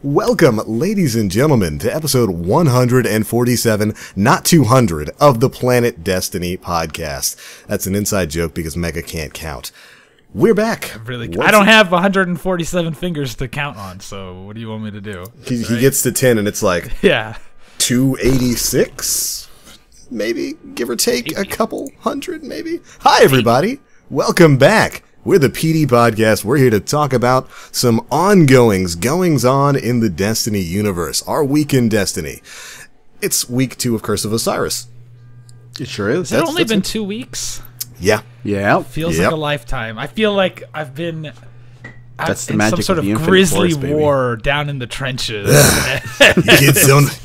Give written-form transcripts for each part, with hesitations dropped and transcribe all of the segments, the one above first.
Welcome, ladies and gentlemen, to episode 147, not 200, of the Planet Destiny podcast. That's an inside joke because Mega can't count. We're back. I don't have 147 fingers to count on, so what do you want me to do? He gets to 10 and it's like, yeah, 286? Maybe, give or take a couple hundred, maybe? Hi, everybody. Welcome back. We're the PD Podcast. We're here to talk about some goings-on in the Destiny universe. Our week in Destiny. It's week 2 of Curse of Osiris. It sure is. Has it only been 2 weeks? Yeah. Yeah. Feels like a lifetime. I feel like I've been That's the in magic some sort of the of Infinite grisly Force, war down in the trenches.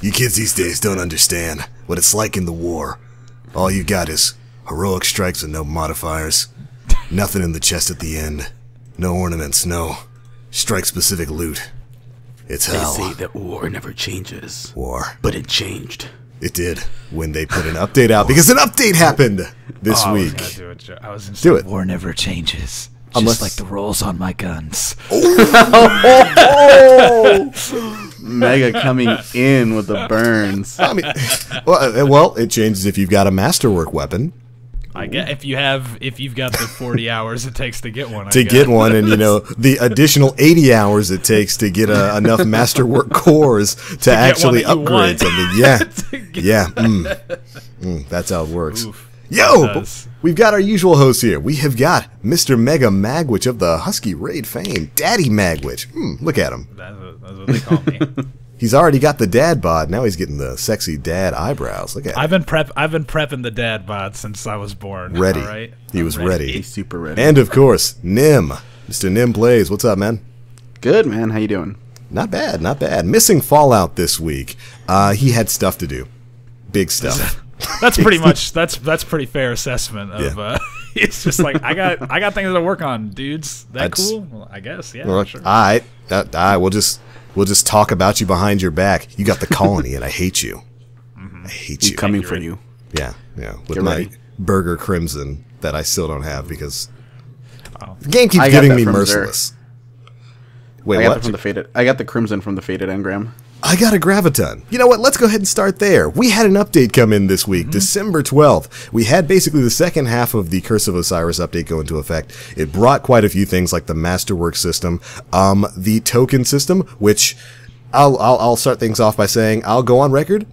You kids these days don't understand what it's like in the war. All you got is heroic strikes and no modifiers. Nothing in the chest at the end. No ornaments, no strike-specific loot. It's hell. They say that war never changes. War. But it changed. It did when they put an update out, because an update happened this week. I was gonna Do it. War never changes. Unless- Just like the rolls on my guns. Mega coming in with the burns. I mean, well, it changes if you've got a Masterwork weapon. I get if you've got the 40 hours it takes to get one. Get one, and the additional 80 hours it takes to get enough Masterwork cores to actually upgrade something. Yeah, that's how it works. Oof. Yo, we've got our usual hosts here. We have got Mr. Mega Magwitch of the Husky Raid fame, Daddy Magwitch. Look at him. That's what they call me. He's already got the dad bod. Now he's getting the sexy dad eyebrows. Look at him. I've been prepping the dad bod since I was born. Ready. All right? He was ready. He's super ready. And of course, Nim. Mr. Nim Plays. What's up, man? Good, man. How you doing? Not bad, not bad. Missing Fallout this week. He had stuff to do. Big stuff. That's pretty much that's pretty fair assessment of it's just like I got things to work on, dudes. Cool? Well, I guess, yeah. Well, sure. All right. We'll just talk about you behind your back. You got the colony, and I hate you. I hate you. Coming for you. Yeah. With Get my ready. Burger Crimson that I still don't have because Oh. the game keeps I got getting that me from merciless. Wait, I got what? that from the faded. I got the crimson from the faded engram. I got a Graviton. You know what? Let's go ahead and start there. We had an update come in this week, December 12th. We had basically the second half of the Curse of Osiris update go into effect. It brought quite a few things like the Masterwork system, the token system, which I'll start things off by saying I'll go on record.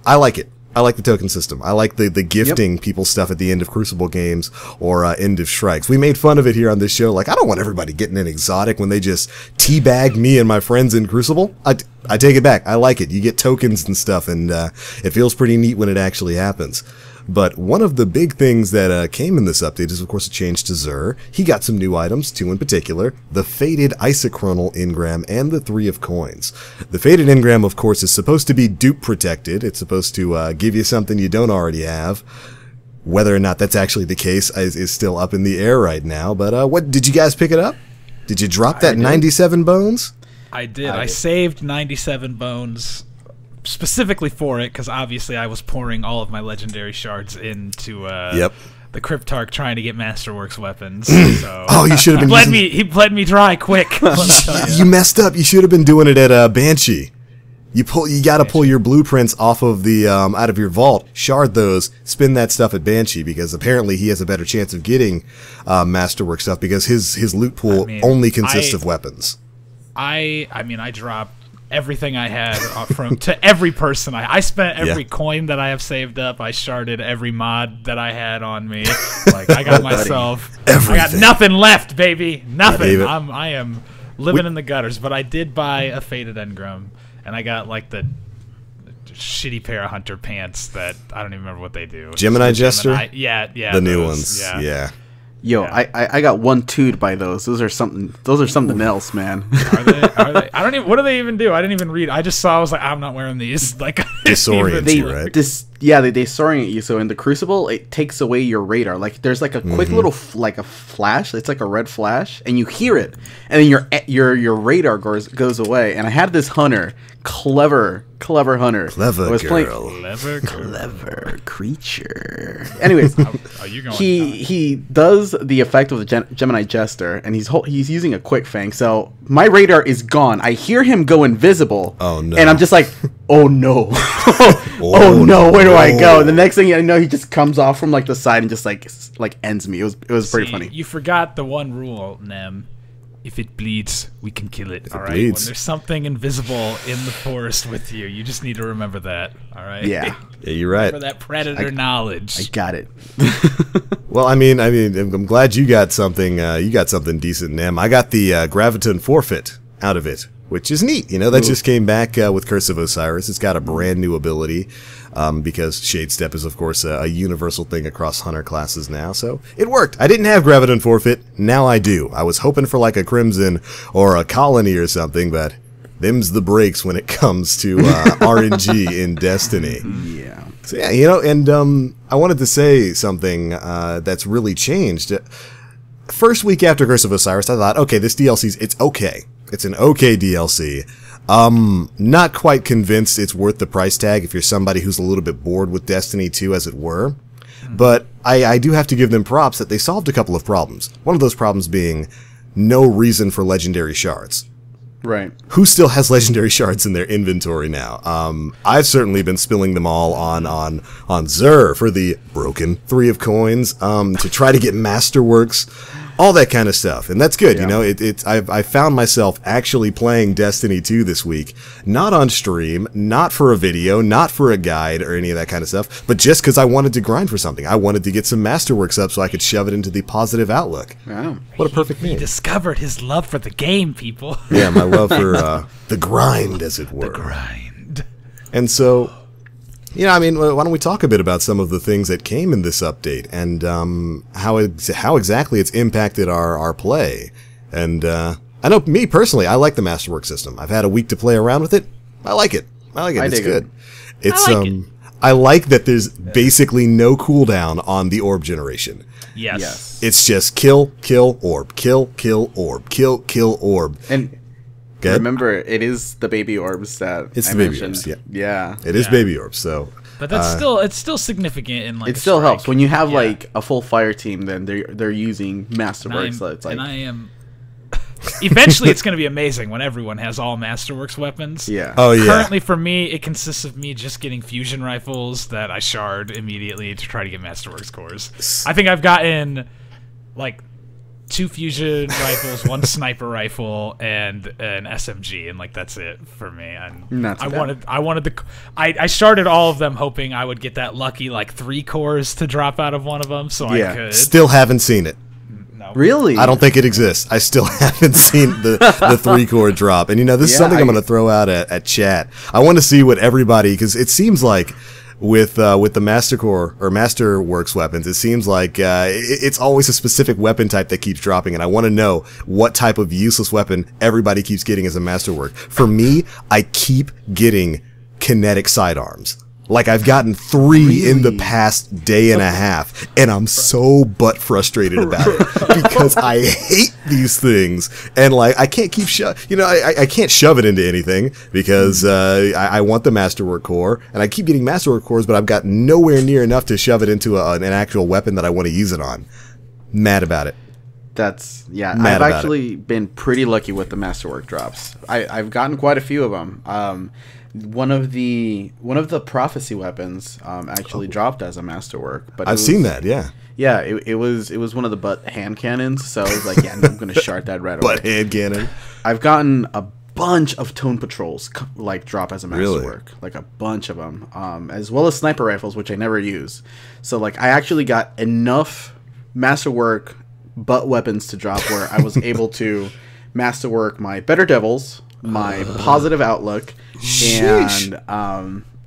I like it. I like the token system. I like the gifting people stuff at the end of Crucible games or end of Strikes. We made fun of it here on this show. Like, I don't want everybody getting an exotic when they just teabag me and my friends in Crucible. I take it back. I like it. You get tokens and stuff, and it feels pretty neat when it actually happens. But one of the big things that came in this update is, of course, a change to Xur. He got some new items, 2 in particular, the Faded Isochronal Engram and the 3 of Coins. The Faded Engram, of course, is supposed to be dupe protected. It's supposed to give you something you don't already have. Whether or not that's actually the case is still up in the air right now. But what did you guys pick it up? Did you drop that 97 bones? I did. I saved 97 bones specifically for it because obviously I was pouring all of my legendary shards into the Cryptarch trying to get Masterworks weapons. So Oh, you should have been he bled me dry quick. You messed up. You should have been doing it at Banshee. You got to pull your blueprints off of the out of your vault, shard those, spin that stuff at Banshee because apparently he has a better chance of getting Masterwork stuff because his loot pool only consists of weapons. I dropped everything I had to every person. I spent every coin that I have saved up. I sharded every mod that I had on me. Like I got myself. Everything. I got nothing left, baby. Nothing. Yeah, I am living in the gutters. But I did buy a Faded Engram, and I got like the shitty pair of hunter pants that I don't even remember what they do. Gemini Jester. Yeah. The new ones. Yeah. Yo, I got 1-2'd by those. Those are something else, man. Are they? I don't even. What do they even do? I didn't even read. I just saw. I was like, I'm not wearing these. Like Disorient you, right? Yeah, they disorient you. So in the Crucible, it takes away your radar. Like there's like a quick little like a flash. It's like a red flash, and you hear it, and then your radar goes away. And I had this hunter, clever hunter, clever creature. Anyways, he does the effect of the Gemini Jester, and he's using a quick fang. So my radar is gone. I hear him go invisible. Oh no! And I'm just like, oh no, oh no, where do I go? The next thing I know, he just comes off from like the side and just like ends me. It was pretty funny. You forgot the one rule, Nem. If it bleeds, we can kill it. All right. Bleeds. When there's something invisible in the forest with you, you just need to remember that. All right. Yeah. Yeah, you're right. For that predator knowledge. I got it. Well, I mean, I'm glad you got something. You got something decent, Nem. I got the Graviton forfeit out of it, which is neat. You know, that just came back with Curse of Osiris. It's got a brand new ability because Shade Step is, of course, a universal thing across hunter classes now. So it worked. I didn't have Graviton forfeit. Now I do. I was hoping for like a Crimson or a Colony or something, but them's the breaks when it comes to RNG in Destiny. Yeah. So yeah, you know, and I wanted to say something that's really changed. First week after Curse of Osiris, I thought, okay, this DLC's, it's okay. It's an okay DLC. Not quite convinced it's worth the price tag if you're somebody who's a little bit bored with Destiny 2, as it were. But I do have to give them props that they solved a couple of problems. One of those problems being no reason for legendary shards. Right. Who still has legendary shards in their inventory now? I've certainly been spilling them all on Zur for the broken 3 of coins, to try to get Masterworks, all that kind of stuff. And that's good, you know. I found myself actually playing Destiny 2 this week, not on stream, not for a video, not for a guide or any of that kind of stuff, but just because I wanted to grind for something. I wanted to get some Masterworks up so I could shove it into the positive outlook. Wow. What a perfect He name. discovered his love for the game, people. Yeah, my love for the grind, as it were. The grind. And so, you know, I mean, why don't we talk a bit about some of the things that came in this update and how exactly it's impacted our play. And I know, me personally, I like the Masterwork system. I've had a week to play around with it. I like it. It's good. It's I like that there's basically no cooldown on the orb generation. Yes. It's just kill, orb, kill, orb, kill, orb. And remember, it is the baby orbs that it's I the baby mentioned. orbs. Yeah, yeah, it is baby orbs. So, but that's it's still significant in like. It still helps when you have like a full fire team. Then they're using Masterworks. So it's like, and I am. Eventually, it's going to be amazing when everyone has all Masterworks weapons. Yeah. Oh yeah. Currently, for me, it consists of me just getting fusion rifles that I shard immediately to try to get Masterworks cores. I think I've gotten like 2 fusion rifles, 1 sniper rifle, and an SMG, and like that's it for me. And I started all of them hoping I would get that lucky like 3 cores to drop out of one of them, so I could. Still haven't seen it. No. Really? I don't think it exists. I still haven't seen the 3-core drop. And you know, this is something I'm going to throw out at chat. I want to see what everybody, because it seems like with the Mastercore or Masterworks weapons, it seems like it's always a specific weapon type that keeps dropping, and I want to know what type of useless weapon everybody keeps getting as a Masterwork. For me, I keep getting kinetic sidearms. Like, I've gotten 3 in the past day and a half, and I'm so butt frustrated about it because I hate these things, and like I can't keep I can't shove it into anything because I want the Masterwork core, and I keep getting Masterwork cores, but I've got nowhere near enough to shove it into an actual weapon that I want to use it on. Mad about it. That's I've actually been pretty lucky with the Masterwork drops. I've gotten quite a few of them. One of the prophecy weapons actually dropped as a Masterwork, but I've seen that. Yeah, it was one of the butt hand cannons. So I was like, yeah, I'm gonna shard that right away. Butt hand cannon. I've gotten a bunch of tone patrols like drop as a Masterwork, Really? like a bunch of them, as well as sniper rifles, which I never use. So like I actually got enough Masterwork butt weapons to drop where I was able to Masterwork my Better Devils, my Positive Outlook, and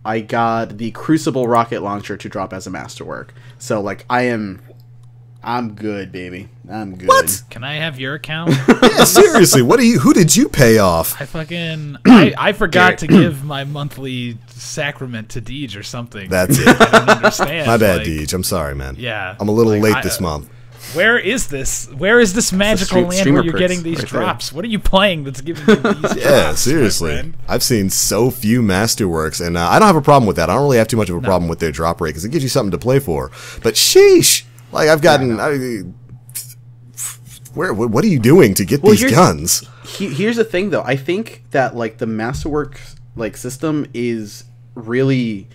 I got the Crucible rocket launcher to drop as a Masterwork. So like I'm I'm good, baby. I'm good. What? Can I have your account? Yeah, seriously, who did you pay off? I forgot to give my monthly sacrament to Deej or something. That's it. I don't understand. My bad, Deej. I'm sorry, man. Yeah. I'm a little late this month. Where is this? Where is this magical land where you're getting these drops? What are you playing that's giving you these drops? Yeah, seriously. I've seen so few Masterworks, and I don't have a problem with that. I don't really have too much of a problem with their drop rate because it gives you something to play for. But sheesh, like I've gotten. What are you doing to get these guns? Here's the thing, though. I think that like the Masterwork like system is really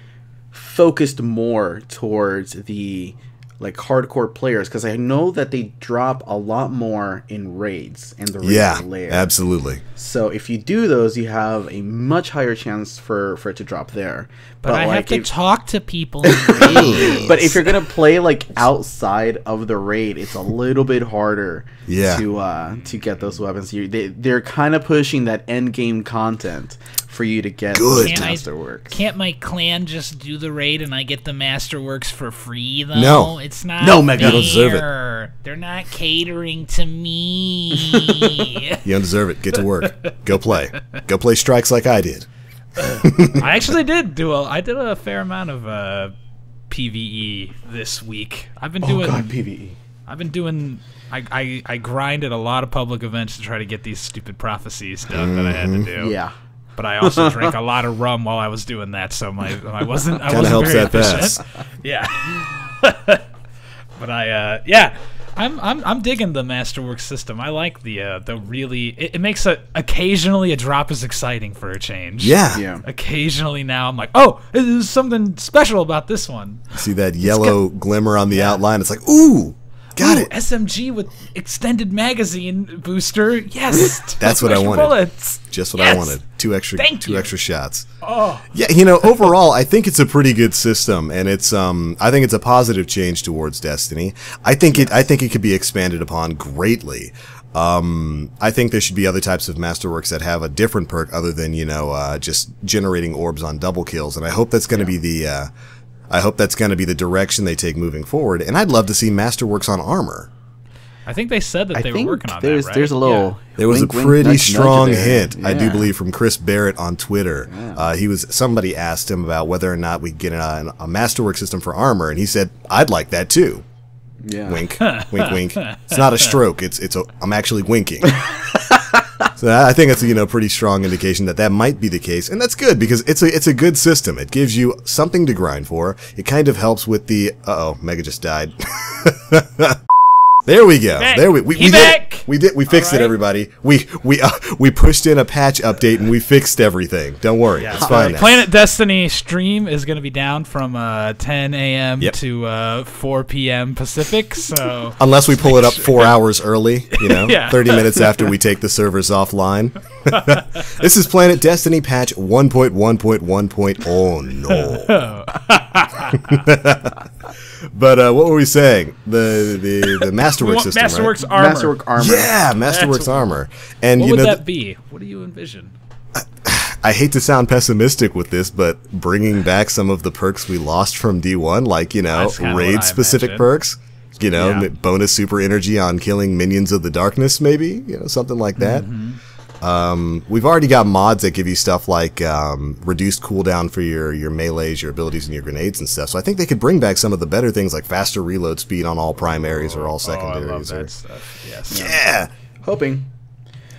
focused more towards the like hardcore players, because I know that they drop a lot more in raids and the raid layer. Yeah, absolutely. So if you do those, you have a much higher chance for it to drop there. But I have to talk to people in raids. But if you're gonna play like outside of the raid, it's a little bit harder to get those weapons. They're kind of pushing that end game content for you to get Masterworks. Can't my clan just do the raid and I get the Masterworks for free though? No, it's not. No, Mega, you don't deserve it. They're not catering to me. You don't deserve it. Get to work. Go play. Go play strikes like I did. I actually did I did a fair amount of PvE this week. I've been doing PvE. I've been doing. I grinded a lot of public events to try to get these stupid prophecies done that I had to do. Yeah. But I also drank a lot of rum while I was doing that, so I wasn't helps very that efficient. pass. Yeah. But I'm digging the Masterwork system. I like the really it makes occasionally a drop is exciting for a change. Yeah. Occasionally now I'm like, oh, there's something special about this one. See that yellow glimmer on the outline? It's like, ooh. Got it. SMG with extended magazine booster. Yes. That's what I wanted. Bullets. Just what I wanted. Two extra shots. Oh. Yeah, overall, I think it's a pretty good system, and it's I think it's a positive change towards Destiny. I think it could be expanded upon greatly. I think there should be other types of Masterworks that have a different perk other than just generating orbs on double kills, and I hope that's going to be the direction they take moving forward. And I'd love to see Masterworks on armor. I think they said that they were working on that, right? There's a little... There was a pretty strong hint, Yeah. I do believe, from Chris Barrett on Twitter. Yeah. Somebody asked him about whether or not we could get a Masterwork system for armor, and he said, I'd like that too. Yeah. Wink, wink, wink. It's not a stroke. I'm actually winking. So I think that's a pretty strong indication that might be the case, and that's good because it's a good system. It gives you something to grind for. It kind of helps with the Mega just died. There we go. There we did it. We fixed it, everybody. We pushed in a patch update and we fixed everything. Don't worry, it's fine now. Planet Destiny stream is going to be down from 10 a.m. to 4 p.m. Pacific. So unless we pull it up 4 hours early, 30 minutes after we take the servers offline. This is Planet Destiny patch 1.1.1. Oh no. But what were we saying? The Masterwork system, Masterwork's right? armor. Masterwork armor. Yeah, Masterwork's armor. And what would that be? What do you envision? I hate to sound pessimistic with this, but bringing back some of the perks we lost from D1, like raid-specific perks. Bonus super energy on killing minions of the darkness, maybe something like that. Mm-hmm. We've already got mods that give you stuff like reduced cooldown for your melees, your abilities, and your grenades and stuff. So I think they could bring back some of the better things like faster reload speed on all primaries or all secondaries. I love that stuff. Yes. Yeah. Hoping.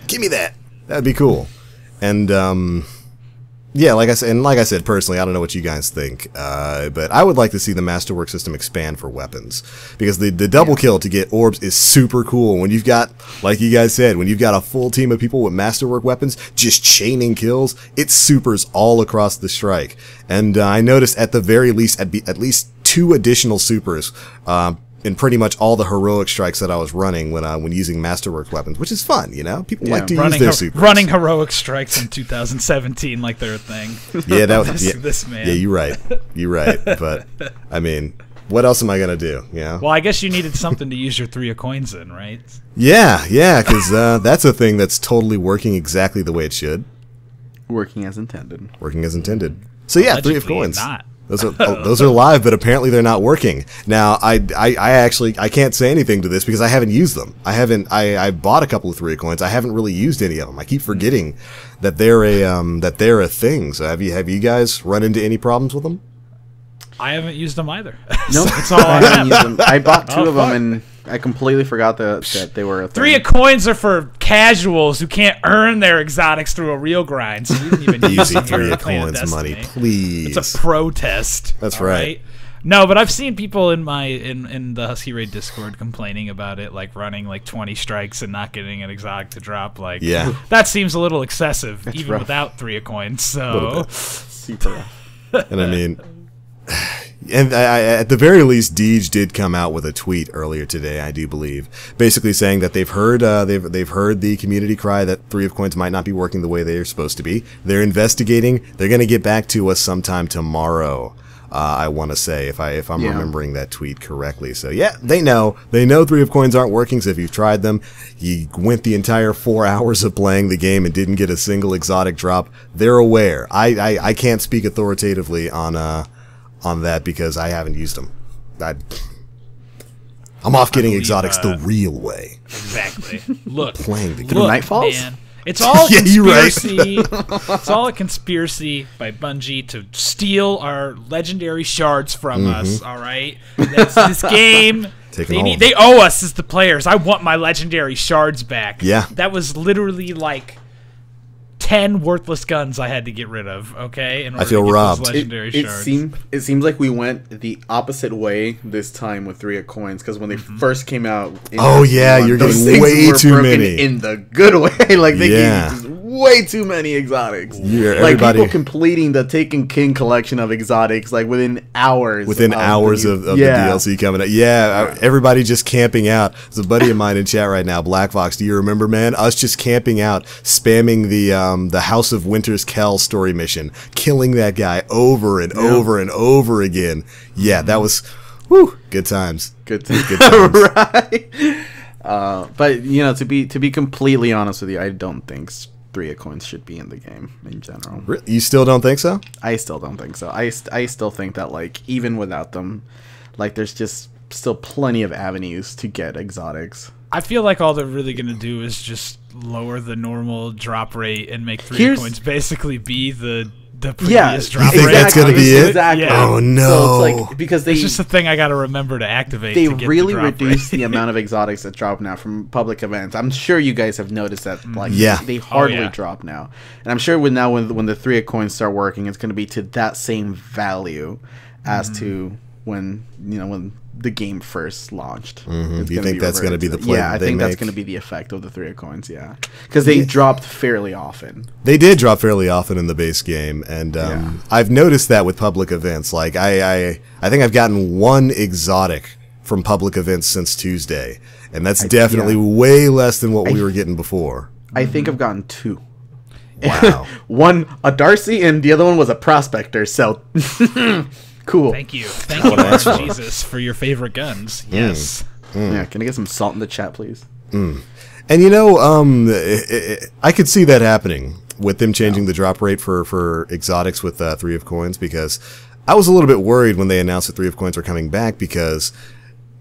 Give me that. That'd be cool. And like I said, personally, I don't know what you guys think, but I would like to see the Masterwork system expand for weapons, because the double kill to get orbs is super cool. When you've got, like you guys said, when you've got a full team of people with Masterwork weapons just chaining kills, it supers all across the strike. And I noticed at the very least, at least 2 additional supers in pretty much all the heroic strikes that I was running when using Masterwork weapons, which is fun, People like to use their supers. Running heroic strikes in 2017 like they're a thing. Yeah, that was this man. Yeah, you're right. But I mean, what else am I gonna do? Well, I guess you needed something to use your 3 of coins in, right? Yeah, because that's a thing that's totally working exactly the way it should. Working as intended. So yeah, Allegedly 3 of coins. Not. Those are live, but apparently they're not working. Now, I actually can't say anything to this because I haven't used them. I bought a couple of 3 coins. I haven't really used any of them. I keep forgetting that they're a thing. So have you guys run into any problems with them? I haven't used them either. No, nope. That's all I haven't used them. I bought 2 of them and I completely forgot that they were a thing. 3 coins are for casuals who can't earn their exotics through a real grind. So you didn't even use 3 coins money, please. It's a protest. That's right. No, but I've seen people in the Husky Raid Discord complaining about it, like running like 20 strikes and not getting an exotic to drop. Like, that seems a little excessive, even without 3 coins. So super rough. And I mean. And at the very least, Deej did come out with a tweet earlier today, I do believe, basically saying that they've heard the community cry that 3 of coins might not be working the way they are supposed to be. They're investigating. They're going to get back to us sometime tomorrow. I want to say, if I'm remembering that tweet correctly. So yeah, they know 3 of coins aren't working. So if you've tried them, you went the entire 4 hours of playing the game and didn't get a single exotic drop, they're aware. I can't speak authoritatively on that because I haven't used them. I'm off getting exotics the real way. Exactly. Look, playing the game. Nightfalls? Man, it's all a conspiracy. It's all a conspiracy by Bungie to steal our legendary shards from us. All right, that's this game. They owe us as the players. I want my legendary shards back. Yeah, that was literally like 10 worthless guns I had to get rid of, okay? I feel robbed. It seems like we went the opposite way this time with 3 of coins, because when they first came out... you're getting way too many. In the good way. Like, they gave you just way too many exotics. Like, people completing the Taken King collection of exotics, like, within hours. Within hours of the DLC coming out. Yeah, everybody just camping out. There's a buddy of mine in chat right now, Black Fox. Do you remember, man? Us just camping out, spamming the House of Winter's Kell story mission, killing that guy over and over and over again. Yeah, that was good times. Good times. Right. But to be completely honest with you, I don't think 3 of coins should be in the game in general. You still don't think so? I still don't think so. I still think that, like, even without them, like, there's just still plenty of avenues to get exotics. I feel like all they're really going to do is just lower the normal drop rate and make 3 coins basically be the previous drop rate. That's going to be it? Exactly. Yeah. Oh, no. So it's like, because it's just a thing I got to remember to activate. They really reduced the amount of exotics that drop now from public events. I'm sure you guys have noticed that. Like, they hardly drop now. And I'm sure when the 3 of coins start working, it's going to be to that same value as to when the game first launched. Do you think that's going to be the play? Yeah, I think that's going to be the effect of the 3 of coins. Yeah, because they dropped fairly often. They did drop fairly often in the base game, and I've noticed that with public events. Like I think I've gotten 1 exotic from public events since Tuesday, and that's definitely way less than what we were getting before. I think I've gotten 2. Wow. One a Darcy, and the other one was a prospector. So. Cool. Thank you, Lord Jesus, for your favorite guns. Yes. Yeah, can I get some salt in the chat, please? And I could see that happening with them changing the drop rate for exotics with 3 of coins, because I was a little bit worried when they announced that 3 of coins were coming back, because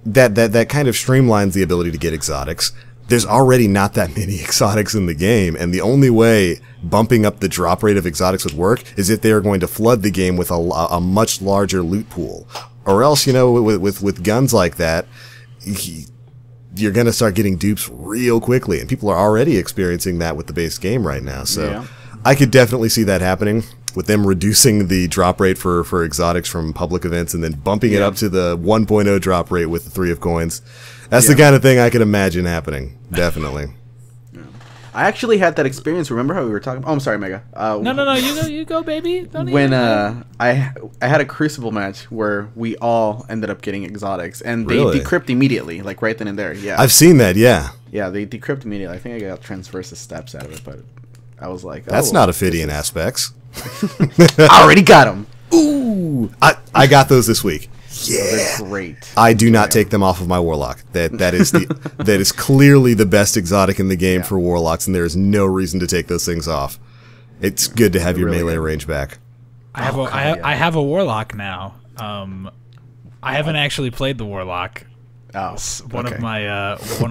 that kind of streamlines the ability to get exotics. There's already not that many exotics in the game, and the only way bumping up the drop rate of exotics would work is if they are going to flood the game with a much larger loot pool. Or else, with guns like that, you're going to start getting dupes real quickly, and people are already experiencing that with the base game right now. So I could definitely see that happening, with them reducing the drop rate for exotics from public events and then bumping it up to the 1.0 drop rate with the 3 of coins. That's the kind of thing I could imagine happening. Definitely. I actually had that experience. Remember how we were talking? Oh, I'm sorry, Mega. No. You go, baby. When I had a Crucible match where we all ended up getting exotics, and they decrypt immediately, like right then and there. Yeah, I've seen that. Yeah. Yeah, they decrypt immediately. I think I got transversus steps out of it, but I was like, that's not Ophidian aspects. I already got them. Ooh, I got those this week. Yeah, great. I do not take them off of my Warlock. That is clearly the best exotic in the game for Warlocks, and there is no reason to take those things off. It's good to have your melee range back. I have a warlock now. I haven't actually played the warlock. Oh, one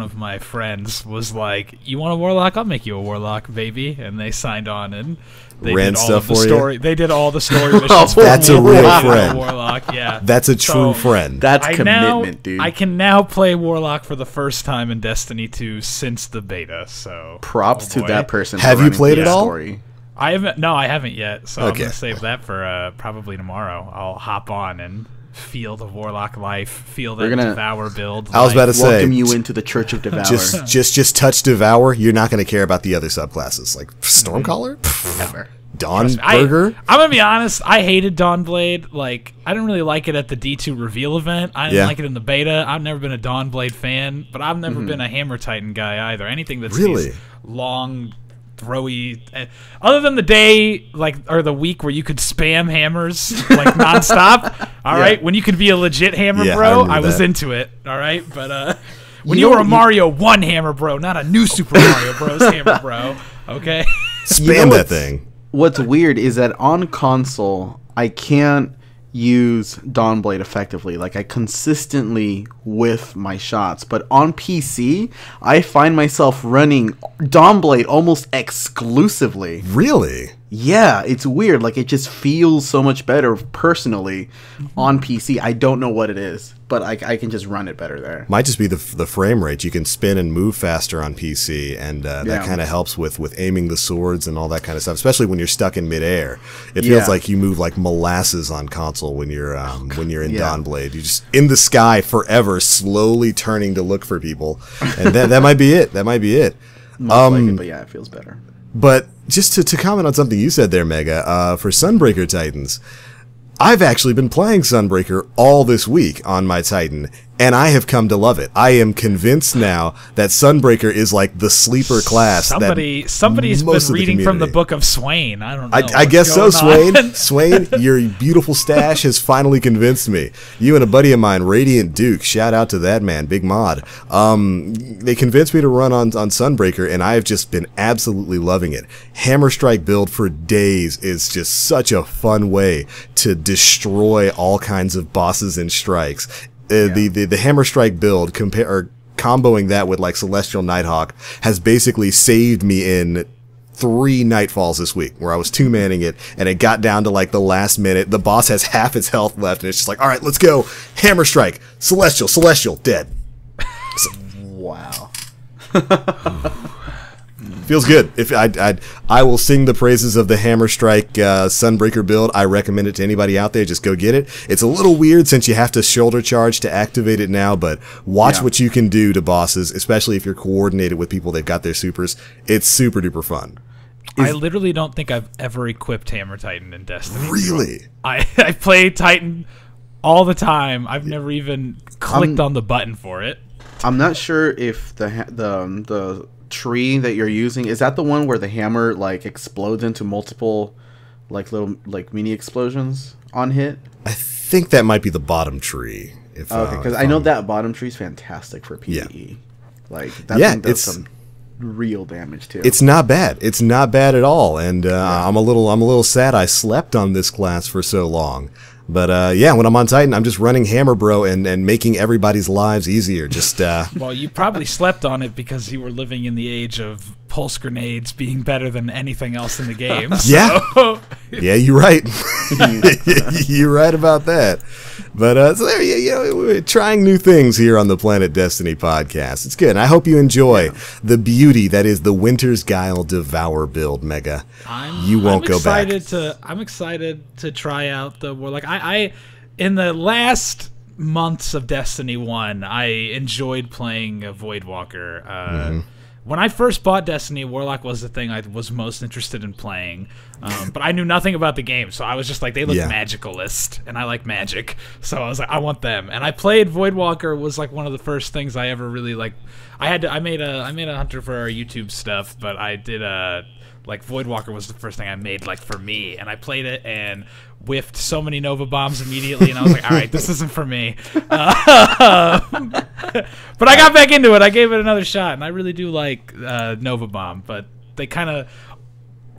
of my friends was like, "You want a warlock? I'll make you a warlock, baby." And they signed on and they ran did all stuff of the for story. you? They did all the story missions. That's a real friend. Warlock, yeah. That's a true friend. That's commitment, dude. I can now play warlock for the first time in Destiny 2 since the beta. So props to that person. Have you played it all? Story. I haven't. No, I haven't yet. So I'm Okay. gonna save that for probably tomorrow. I'll hop on and feel the warlock life, feel that devour build. I was about to say, welcome you into the Church of Devour. Just touch devour. You're not going to care about the other subclasses like Stormcaller, Never. Dawnburger. I'm gonna be honest. I hated Dawnblade. Like, I didn't really like it at the D2 reveal event. I didn't like it in the beta. I've never been a Dawnblade fan, but I've never been a Hammer Titan guy either. Anything that's these long, throwy, other than the day or the week where you could spam hammers like nonstop. All right, when you could be a legit hammer bro, I was into it. All right, but when you were a Mario 1 hammer bro, not a new Super Mario Bros hammer bro. Okay, spam that thing. What's weird is that on console I can't use Dawnblade effectively. Like, I consistently whiff my shots, but on PC I find myself running Dawnblade almost exclusively. Really? Yeah, it's weird. Like, it just feels so much better personally on PC. I don't know what it is, but I can just run it better there. Might just be the frame rate. You can spin and move faster on PC, and that kind of helps with aiming the swords and all that kind of stuff, especially when you're stuck in midair. It feels like you move like molasses on console when you're in Dawnblade. You're just in the sky forever, slowly turning to look for people, and that might be it. That might be it. Most likely, but yeah, it feels better. But just to comment on something you said there, Mega, for Sunbreaker Titans, I've actually been playing Sunbreaker all this week on my Titan, and I have come to love it. I am convinced now that Sunbreaker is like the sleeper class. Somebody's been reading from the book of Swain. I don't know. I guess so, Swain. Swain, your beautiful stash has finally convinced me. You and a buddy of mine, Radiant Duke, shout out to that man, big mod. They convinced me to run on Sunbreaker, and I have just been absolutely loving it. Hammer Strike build for days is just such a fun way to destroy all kinds of bosses and strikes. The Hammer Strike build, comboing that with like Celestial Nighthawk, has basically saved me in 3 Nightfalls this week, where I was 2-manning it, and it got down to like the last minute. The boss has half its health left, and it's just like, all right, let's go. Hammer Strike, Celestial, dead. Wow. Feels good. If I will sing the praises of the Hammer Strike Sunbreaker build. I recommend it to anybody out there. Just go get it. It's a little weird since you have to shoulder charge to activate it now, but watch what you can do to bosses, especially if you're coordinated with people. They've got their supers. It's super duper fun. I literally don't think I've ever equipped Hammer Titan in Destiny. Really? I play Titan all the time. I've never even clicked on the button for it. I'm not sure if the tree that you're using, is that the one where the hammer like explodes into multiple like little like mini explosions on hit? I think that might be the bottom tree. Okay, because I know that bottom tree is fantastic for PvE. Like that thing does some real damage too. It's not bad. It's not bad at all. And I'm a little sad I slept on this class for so long. But yeah, when I'm on Titan, I'm just running Hammer Bro and making everybody's lives easier. Just well, you probably slept on it because you were living in the age of pulse grenades being better than anything else in the game. So. Yeah, yeah, you're right. You're right about that. But so there, we're trying new things here on the Planet Destiny podcast. It's good. And I hope you enjoy the beauty that is the Winter's Guile Devour build, Mega. You won't go back. I'm excited to try out the Warlock. I in the last months of Destiny 1, I enjoyed playing a Voidwalker. When I first bought Destiny, Warlock was the thing I was most interested in playing. But I knew nothing about the game, so I was just like, they look magicalist, and I like magic. So I was like, I want them. And I played Voidwalker, was like one of the first things I ever really like. I made a hunter for our YouTube stuff, but I did like Voidwalker was the first thing I made like for me, and I played it and whiffed so many Nova bombs immediately, and I was like, all right, this isn't for me. But I got back into it. I gave it another shot, and I really do like Nova Bomb, but they kind of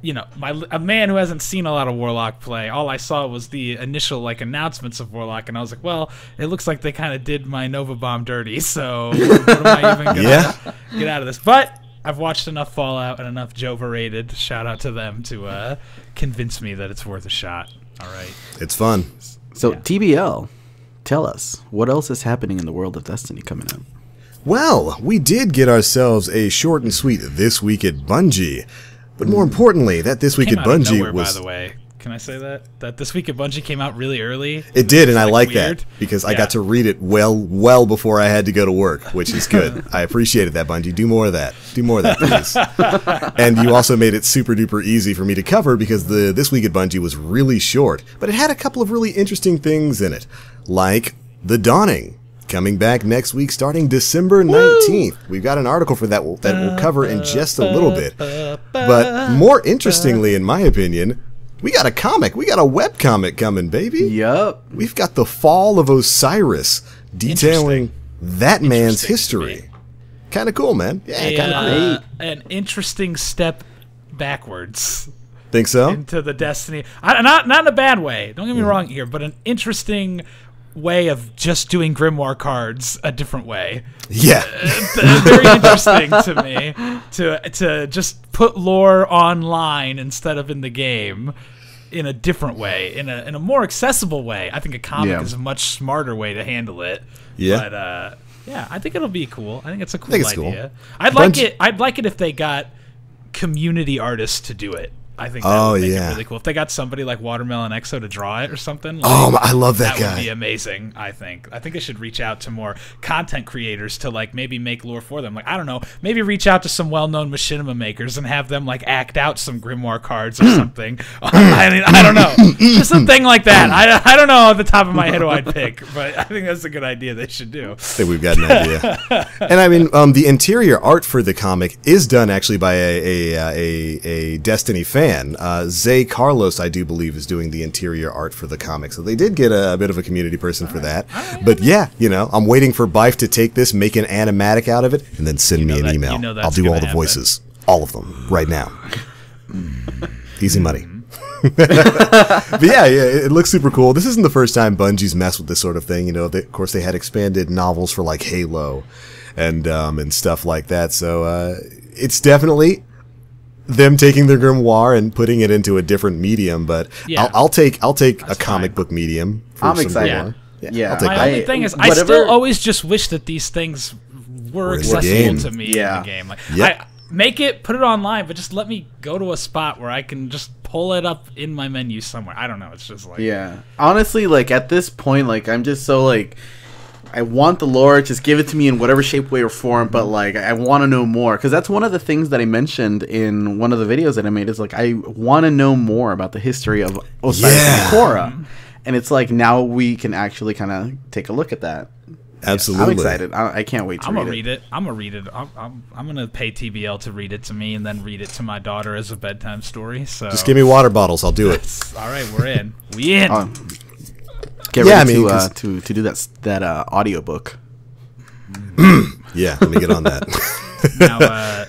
you know, a man who hasn't seen a lot of Warlock play, all I saw was the initial like announcements of Warlock, and I was like, well, it looks like they kind of did my Nova Bomb dirty, so what am I even gonna get out of this? But I've watched enough Fallout and enough Jova Rated, shout out to them, to convince me that it's worth a shot. All right. It's fun. So TBL, tell us, what else is happening in the world of Destiny coming up? Well, we did get ourselves a short and sweet This Week at Bungie. But more importantly, that This Week at Bungie nowhere, was... By the way, can I say that? That This Week at Bungie came out really early? It did, and I like weird. that, because I got to read it well before I had to go to work, which is good. I appreciated that, Bungie. Do more of that. Do more of that, please. And you also made it super duper easy for me to cover, because the This Week at Bungie was really short, but it had a couple of really interesting things in it, like The Dawning, coming back next week starting December 19th. We've got an article for that we'll cover in just a little bit. But more interestingly, in my opinion, we got a comic. We got a webcomic coming, baby. Yup. We've got the Fall of Osiris detailing that man's history. Kind of cool, man. Yeah, kind of cool. An interesting step backwards. Think so? Into the Destiny. Not in a bad way. Don't get me wrong here, but an interesting way of just doing grimoire cards a different way. Yeah. Very interesting to me to just put lore online instead of in the game in a different way, in a more accessible way. I think a comic is a much smarter way to handle it. Yeah. But yeah, I think it'll be cool. I think it's a cool idea. Cool. I'd like it if they got community artists to do it. I think that would make it really cool. If they got somebody like Watermelon Exo to draw it or something. Like, I love that guy. That would be amazing, I think. I think they should reach out to more content creators to like maybe make lore for them. Like, I don't know, maybe reach out to some well-known machinima makers and have them like act out some grimoire cards or something. I don't know. Just something like that. I don't know off the top of my head who I'd pick, but I think that's a good idea they should do. I think we've got an idea. And I mean, the interior art for the comic is done actually by a Destiny fan. Zay Carlos, I do believe, is doing the interior art for the comic, so they did get a bit of a community person for that. But yeah, you know, I'm waiting for Bife to take this, make an animatic out of it, and then send me an email. I'll do all the voices, all of them, right now. Easy money. But yeah, it looks super cool. This isn't the first time Bungie's messed with this sort of thing. You know, of course, they had expanded novels for like Halo and stuff like that. So it's definitely them taking their grimoire and putting it into a different medium, but I'll take a comic book medium. I'm excited. Yeah. My only thing is, I still always just wish that these things were accessible to me in the game. Like, put it online, but just let me go to a spot where I can just pull it up in my menu somewhere. I don't know. It's just like honestly, like at this point, like I'm just so like, I want the lore, just give it to me in whatever shape, way, or form, but like I want to know more, because that's one of the things that I mentioned in one of the videos that I made, is like I want to know more about the history of Osiris and Korra, and it's like now we can actually kind of take a look at that. Absolutely. I'm excited. I can't wait to read it. I'm gonna read it. I'm gonna pay TBL to read it to me and then read it to my daughter as a bedtime story. So just give me water bottles, I'll do it. All right, we're in. We in. Get ready to do that audiobook. Yeah, let me get on that. Now,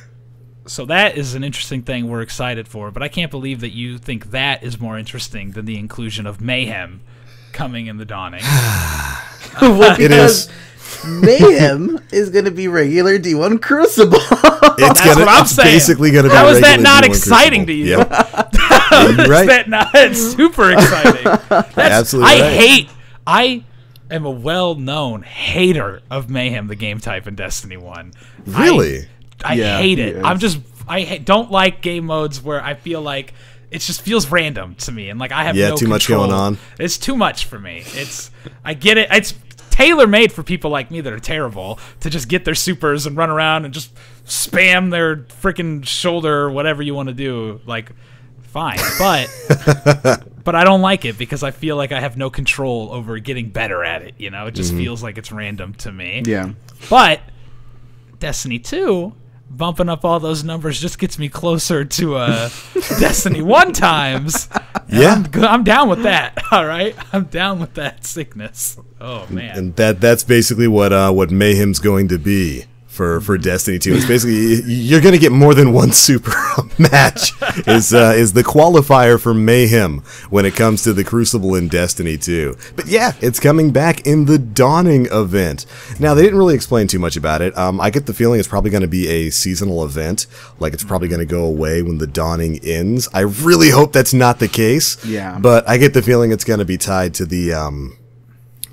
so that is an interesting thing we're excited for, but I can't believe that you think that is more interesting than the inclusion of Mayhem coming in the Dawning. Well, it is. Mayhem is going to be regular D1 Crucible. That's what I'm saying. Basically going to be. How is that not exciting to you? Yep. You're right. It's super exciting. Absolutely right. I am a well-known hater of Mayhem, the game type in Destiny 1. Really? I hate it. Don't like game modes where I feel like it just feels random to me, and like I have no too much going on. It's too much for me. I get it. It's tailor-made for people like me that are terrible to just get their supers and run around and just spam their freaking shoulder or whatever you want to do. Like, fine, but I don't like it because I feel like I have no control over getting better at it. You know, it just feels like it's random to me. Yeah. But Destiny 2, bumping up all those numbers just gets me closer to Destiny 1 times. Yeah, I'm down with that. All right, I'm down with that sickness. Oh man, and that's basically what Mayhem's going to be. for Destiny 2. It's basically you're going to get more than one super match is the qualifier for Mayhem when it comes to the Crucible in Destiny 2. But yeah, it's coming back in the Dawning event. Now, they didn't really explain too much about it. I get the feeling it's probably going to be a seasonal event, like it's probably going to go away when the Dawning ends. I really hope that's not the case. Yeah. But I get the feeling it's going to be tied to the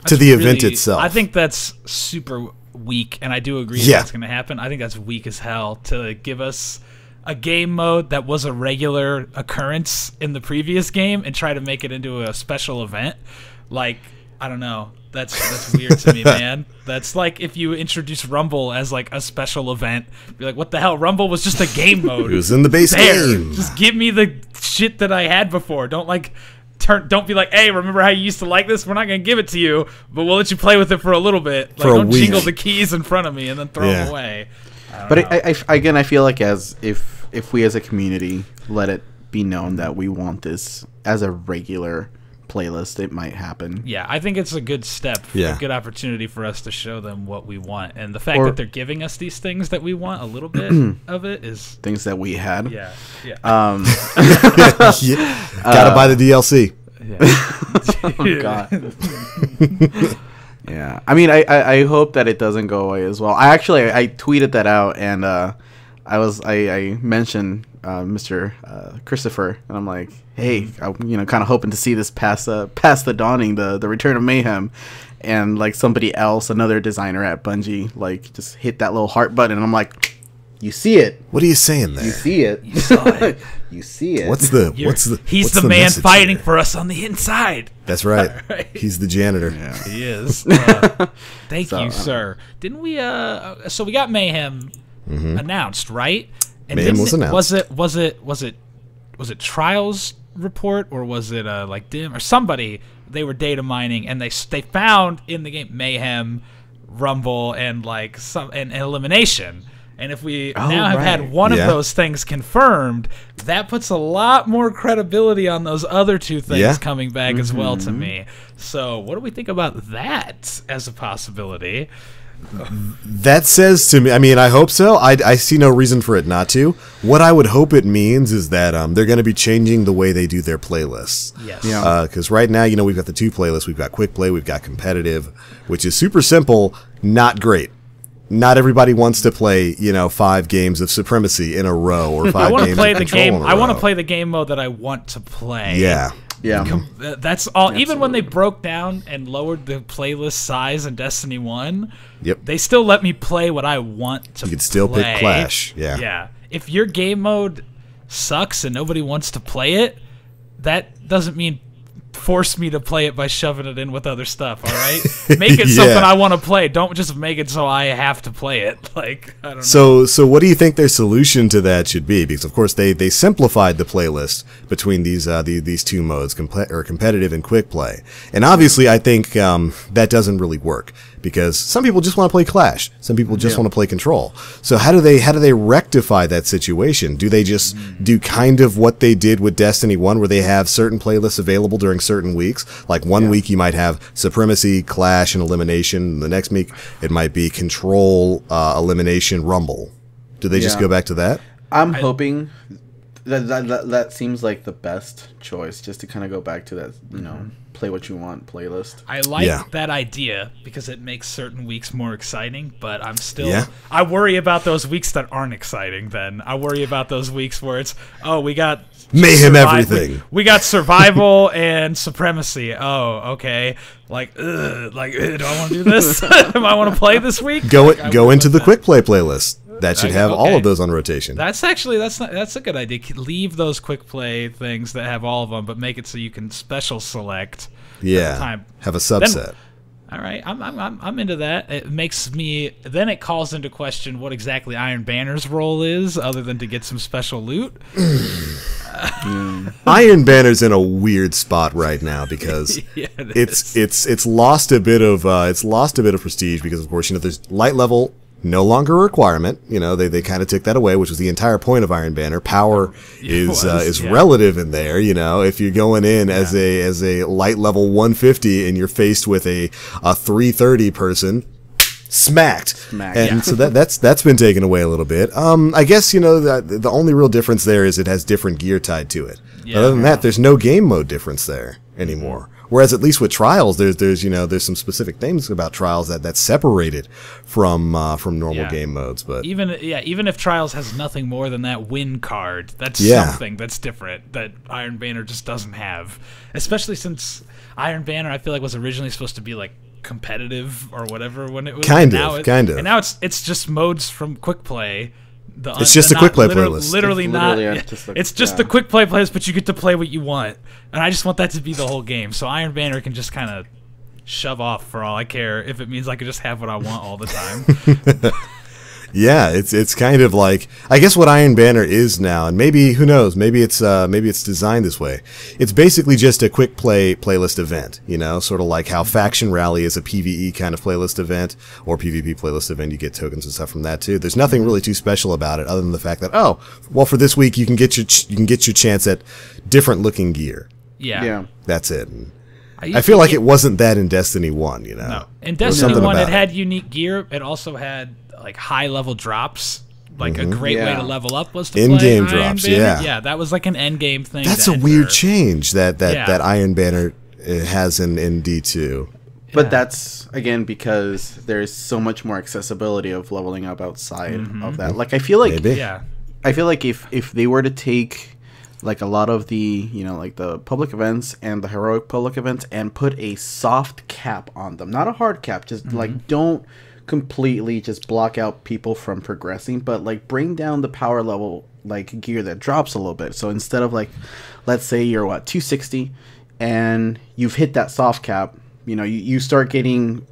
event itself. I think that's super weak, and I do agree that's going to happen. I think that's weak as hell to give us a game mode that was a regular occurrence in the previous game and try to make it into a special event. Like, I don't know. That's weird to me, man. That's like if you introduce Rumble as like a special event. Be like, what the hell? Rumble was just a game mode. It was in the base game. Just give me the shit that I had before. Don't be like, hey, remember how you used to like this? We're not going to give it to you, but we'll let you play with it for a little bit. Like, don't jingle the keys in front of me and then throw them away. But I feel like if we as a community let it be known that we want this as a regular playlist, it might happen. Yeah, I think it's a good step, a good opportunity for us to show them what we want. And the fact that they're giving us these things that we want, a little bit of it is... Things that we had. Yeah. Gotta buy the DLC. Yeah. Oh, God. Yeah. I mean, I hope that it doesn't go away as well. I tweeted that out, and I mentioned Mr. Christopher, and I'm like, hey, I'm kind of hoping to see this past the Dawning, the Return of Mayhem, and like somebody else, another designer at Bungie, like just hit that little heart button, and I'm like, you see it. What are you saying there? You see it. You saw it. You see it. He's the man fighting for us on the inside. That's right. He's the janitor. Yeah. He is. Thank you, sir. Didn't we? So we got Mayhem announced, right? And Mayhem was announced. Was it Trials report, or was it like Dim or somebody? They were data mining, and they found in the game Mayhem, Rumble, and like an elimination. And if we now have had one of those things confirmed, that puts a lot more credibility on those other two things coming back as well to me. So what do we think about that as a possibility? That says to me, I mean, I hope so. I see no reason for it not to. What I would hope it means is that they're going to be changing the way they do their playlists. Yes. Because right now, we've got the two playlists. We've got quick play, we've got competitive, which is super simple, not great. Not everybody wants to play, 5 games of Supremacy in a row or 5 games of Control in a row. I want to play the game mode that I want to play. Yeah. That's all. Absolutely. Even when they broke down and lowered the playlist size in Destiny 1, they still let me play what I want to play. You could still pick Clash. Yeah. If your game mode sucks and nobody wants to play it, that doesn't mean force me to play it by shoving it in with other stuff, all right? Make it something I want to play. Don't just make it so I have to play it. Like, I don't know. So what do you think their solution to that should be? Because of course they simplified the playlist between these two modes, competitive and quick play. And obviously I think that doesn't really work, because some people just want to play Clash. Some people just want to play Control. So how do they rectify that situation? Do they just do kind of what they did with Destiny 1, where they have certain playlists available during certain weeks? Like one week you might have Supremacy, Clash, and Elimination. The next week it might be Control, Elimination, Rumble. Do they just go back to that? I'm hoping that seems like the best choice, just to kind of go back to that, play what you want playlist. I like that idea because it makes certain weeks more exciting, but I'm still I worry about those weeks that aren't exciting. Then I worry about those weeks where it's we got Mayhem everything. We got Survival and Supremacy. Oh, okay. Like, do I want to do this? Do I want to play this week? Go into the quick play playlist. That should have all of those on rotation. That's a good idea. Leave those quick play things that have all of them, but make it so you can special select. Yeah, have a subset. All right, I'm into that. It makes me. Then it calls into question what exactly Iron Banner's role is, other than to get some special loot. Iron Banner's in a weird spot right now because it's lost a bit of prestige, because of course there's light level. No longer a requirement. They kind of took that away, which was the entire point of Iron Banner. Power is relative in there. If you're going in as a light level 150 and you're faced with a 330 person, smacked. And yeah. so that's been taken away a little bit. I guess, you know, the only real difference there is it has different gear tied to it. Yeah, other than that, there's no game mode difference there anymore. Whereas at least with Trials, there's you know, there's some specific things about Trials that's separated from normal game modes. But even if Trials has nothing more than that win card, that's something that's different that Iron Banner just doesn't have. Especially since Iron Banner, I feel like, was originally supposed to be like competitive or whatever when it was kind of, and now it's just modes from Quick Play. It's just a quick play playlist. Literally not. It's just the quick play playlist, but you get to play what you want, and I just want that to be the whole game. So Iron Banner can just kind of shove off for all I care if it means I can just have what I want all the time. Yeah, it's kind of like, I guess what Iron Banner is now, and maybe, who knows, maybe it's designed this way. It's basically just a quick play playlist event, you know, sort of like how Faction Rally is a PvE kind of playlist event, or PvP playlist event. You get tokens and stuff from that too. There's nothing really too special about it, other than the fact that, oh, well, for this week you can get your chance at different looking gear. Yeah. That's it. I feel like it wasn't that in Destiny 1, you know. No. In Destiny 1, it had unique gear. It also had like high level drops. Like a great way to level up was to in-game play drops. Iron Banner. Yeah, yeah, that was like an end game thing. That's a weird change that Iron Banner has in D2. But that's again because there's so much more accessibility of leveling up outside of that. Like I feel like if they were to take like a lot of the, you know, like the public events and the heroic public events and put a soft cap on them, not a hard cap, just like don't completely just block out people from progressing, but like bring down the power level like gear that drops a little bit. So instead of like, let's say you're 260 and you've hit that soft cap, you know, you start getting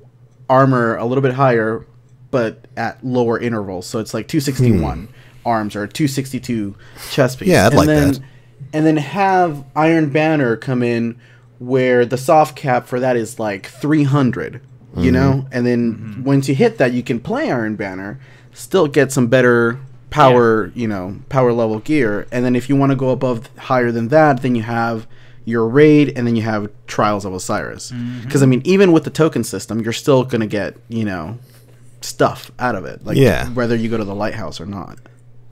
armor a little bit higher but at lower intervals. So it's like 261 arms or 262 chest piece. Yeah, I'd like that. And then have Iron Banner come in where the soft cap for that is like 300. You know, and then once you hit that, you can play Iron Banner, still get some better power, you know, power level gear. And then if you want to go above higher than that, then you have your raid, and then you have Trials of Osiris. Because I mean, even with the token system, you're still gonna get, you know, stuff out of it, like whether you go to the lighthouse or not.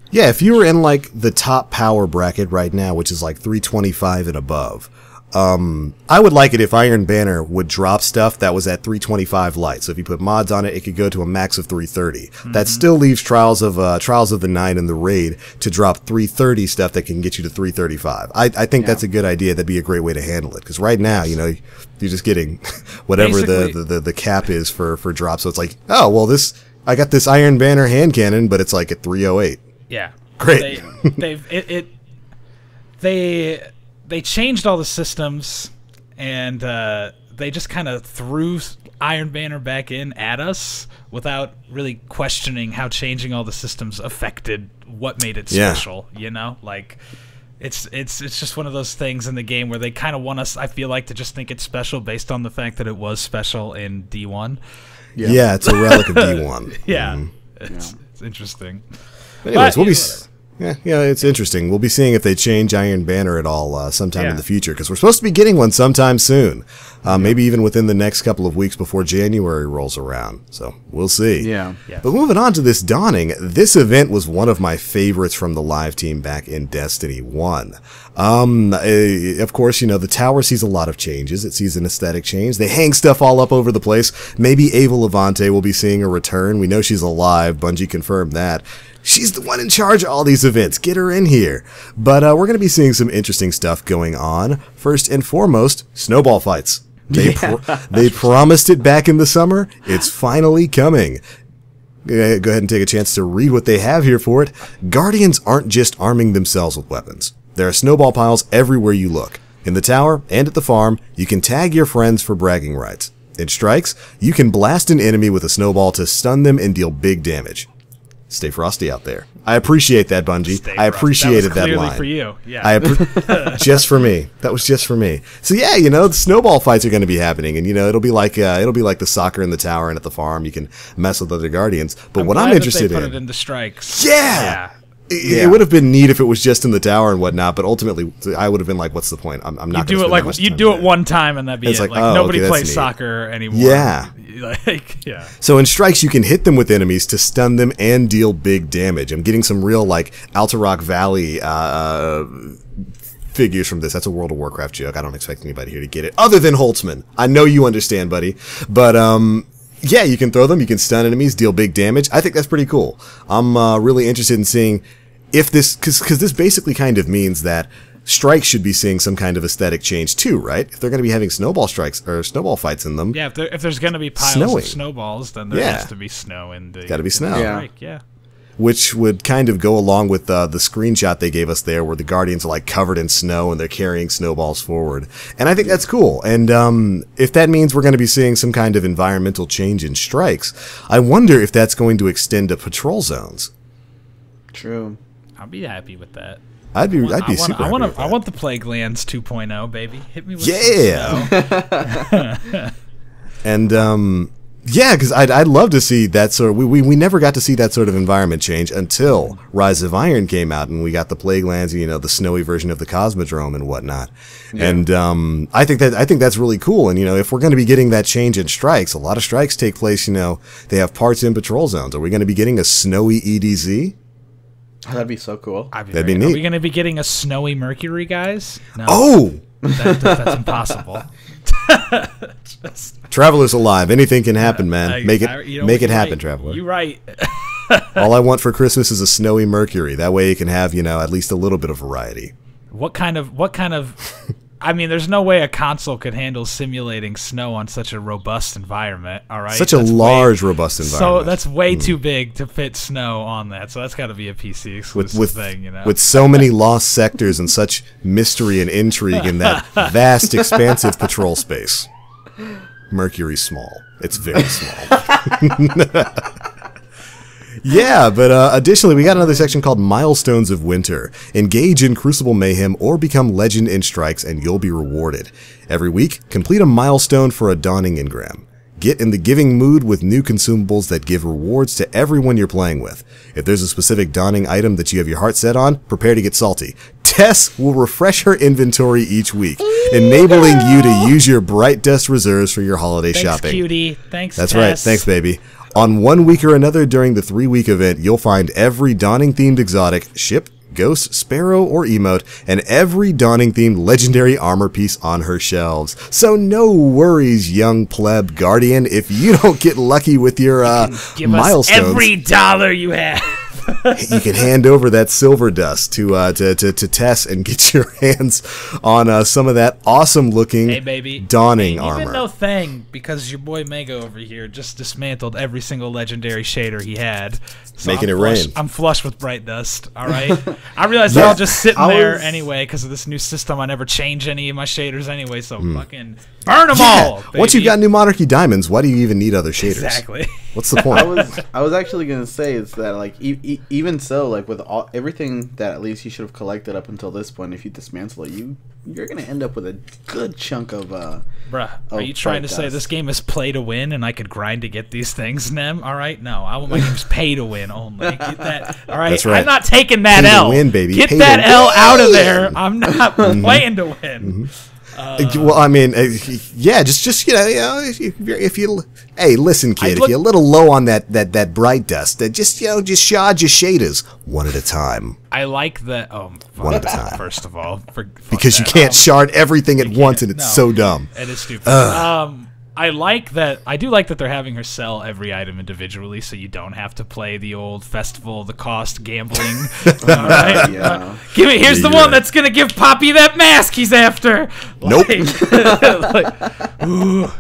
Yeah, if you were in like the top power bracket right now, which is like 325 and above. I would like it if Iron Banner would drop stuff that was at 325 light. So if you put mods on it, it could go to a max of 330. That still leaves Trials of the Nine and the Raid to drop 330 stuff that can get you to 335. I think that's a good idea. That'd be a great way to handle it. Because right now, you know, you're just getting whatever the cap is for drops. So it's like, oh, well, I got this Iron Banner hand cannon, but it's like at 308. Yeah. Great. They changed all the systems, and they just kind of threw Iron Banner back in at us without really questioning how changing all the systems affected what made it special. You know, like it's just one of those things in the game where they kind of want us, I feel like, to just think it's special based on the fact that it was special in D1. Yeah, it's a relic of D1. It's interesting. But anyways, we'll be. Yeah, it's interesting. We'll be seeing if they change Iron Banner at all sometime in the future, because we're supposed to be getting one sometime soon. Maybe even within the next couple of weeks before January rolls around. So we'll see. Yeah. But moving on to this Dawning, this event was one of my favorites from the live team back in Destiny 1. Of course, you know, the tower sees a lot of changes. It sees an aesthetic change. They hang stuff all up over the place. Maybe Ava Levante will be seeing a return. We know she's alive. Bungie confirmed that. She's the one in charge of all these events. Get her in here. But we're going to be seeing some interesting stuff going on. First and foremost, snowball fights. They promised it back in the summer. It's finally coming. Go ahead and take a chance to read what they have here for it. Guardians aren't just arming themselves with weapons. There are snowball piles everywhere you look. In the tower and at the farm, you can tag your friends for bragging rights. In strikes, you can blast an enemy with a snowball to stun them and deal big damage. Stay frosty out there. I appreciate that, Bungie. I appreciated that line. Clearly for you. Yeah. Just for me. That was just for me. So yeah, you know, the snowball fights are going to be happening, and you know, it'll be like the soccer in the tower and at the farm. You can mess with other Guardians. But what I'm interested in, put it into strikes. Yeah. It would have been neat if it was just in the tower and whatnot, but ultimately I would have been like, what's the point? I'm not going to do it. Like you do it one time and that'd be it. Like nobody plays soccer anymore. Yeah. Yeah. So in strikes, you can hit them with enemies to stun them and deal big damage. I'm getting some real like Altarock Valley figures from this. That's a World of Warcraft joke. I don't expect anybody here to get it, other than Holtzman. I know you understand, buddy. But yeah, you can throw them, you can stun enemies, deal big damage. I think that's pretty cool. I'm really interested in seeing if this, because this basically kind of means that strikes should be seeing some kind of aesthetic change too, right? If they're going to be having snowball strikes or snowball fights in them. Yeah, if there's going to be piles of snowballs, then there has to be snow in the. Got to be snow. Yeah. Which would kind of go along with the screenshot they gave us there, where the Guardians are like covered in snow and they're carrying snowballs forward. And I think that's cool. And if that means we're going to be seeing some kind of environmental change in strikes, I wonder if that's going to extend to patrol zones. True. I'll be happy with that. I'd be super happy with that. I want the Plague Lands 2.0, baby. Hit me with snow. And yeah, because I'd love to see that sort of... We never got to see that sort of environment change until Rise of Iron came out, and we got the Plague Lands, you know, the snowy version of the Cosmodrome and whatnot. Yeah. And I think that's really cool. And, you know, if we're going to be getting that change in strikes, a lot of strikes take place, you know, they have parts in patrol zones. Are we going to be getting a snowy EDZ? Oh, that'd be so cool. That'd be neat. Are we going to be getting a snowy Mercury, guys? No. Oh! That's impossible. Traveler's alive. Anything can happen, man. Make it happen, Traveler. You're right. All I want for Christmas is a snowy Mercury. That way you can have, you know, at least a little bit of variety. What kind of I mean, there's no way a console could handle simulating snow on such a robust environment, all right? Such a large, robust environment. So that's way too big to fit snow on that. So that's got to be a PC exclusive thing, you know? With so many lost sectors and such mystery and intrigue in that vast, expansive patrol space. Mercury's small. It's very small. Yeah, but additionally, we got another section called Milestones of Winter. Engage in Crucible Mayhem or become Legend in Strikes and you'll be rewarded. Every week, complete a milestone for a Dawning Engram. Get in the giving mood with new consumables that give rewards to everyone you're playing with. If there's a specific Dawning item that you have your heart set on, prepare to get salty. Tess will refresh her inventory each week, enabling you to use your Bright Dust reserves for your holiday shopping. Thanks, cutie. Thanks, That's Tess. right. Thanks, baby. On one week or another during the 3-week event, you'll find every Dawning-themed exotic, ship, ghost, sparrow, or emote, and every Dawning-themed legendary armor piece on her shelves. So no worries, young pleb guardian, if you don't get lucky with your give milestones. Us every dollar you have. You can hand over that silver dust to Tess and get your hands on some of that awesome looking Dawning armor. Even no thing, because your boy Mega over here just dismantled every single legendary shader he had. So Making it rain. I'm flush with Bright Dust, all right? I realize they're all just sitting there anyway because of this new system. I never change any of my shaders anyway, so fucking burn them all, baby. Once you've got New Monarchy Diamonds, why do you even need other shaders? Exactly. What's the point? I was actually going to say is that, like, even so, like, with everything that at least you should have collected up until this point, if you dismantle it, you're going to end up with a good chunk of Bruh, are you trying to say this game is play to win and I could grind to get these things, Nem? All right, no. I want my games pay to win only. Get that. All right, That's right. I'm not taking that pay L. To win, baby. Get pay that L out of there. I'm not playing to win. Well, I mean, yeah, just you know, if you hey, listen, kid, if you're a little low on that Bright Dust, just shard your shaders one at a time. I like that. One at a time. First of all, because you can't shard everything at once, and it's so dumb. It is stupid. I like that. I do like that they're having her sell every item individually, so you don't have to play the old festival, the cost gambling. Right? Yeah. Give me. Here's the one that's gonna give Poppy that mask he's after. Nope. Ooh,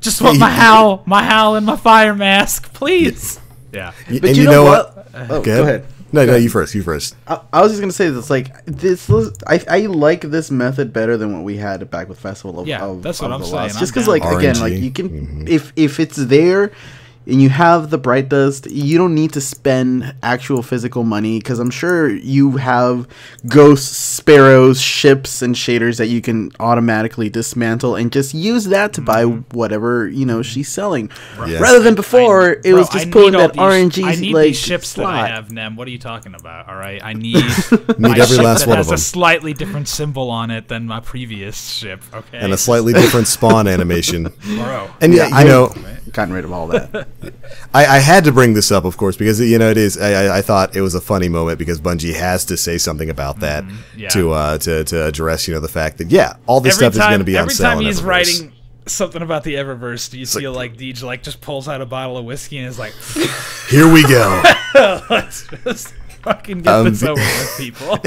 just want my howl, and my fire mask, please. Yeah. But you know what? Oh, go ahead. No, you first. You first. I was just gonna say this. Like this, I like this method better than what we had back with Festival of that's what I'm saying. Just because, like, RNG. again, like you can if it's there, and you have the Bright Dust, you don't need to spend actual physical money, because I'm sure you have ghosts, sparrows, ships, and shaders that you can automatically dismantle and just use that to buy whatever, you know, she's selling. Yes. Rather than before, it was just pulling that RNG. I need like, these ships slot. that I have, Nem. What are you talking about? All right, I need my every ship last that one has of them. a slightly different symbol on it than my previous ship. Okay, And a slightly different spawn animation. bro. And yeah, you know, gotten rid of all that. I had to bring this up, of course, because you know it is. I thought it was a funny moment because Bungie has to say something about that to address, you know, the fact that all this stuff is going to be on sale. Every time he's Eververse. writing something about the Eververse, do you feel like Deej like just pulls out a bottle of whiskey and is like, "Here we go, let's just fucking get this over with, people."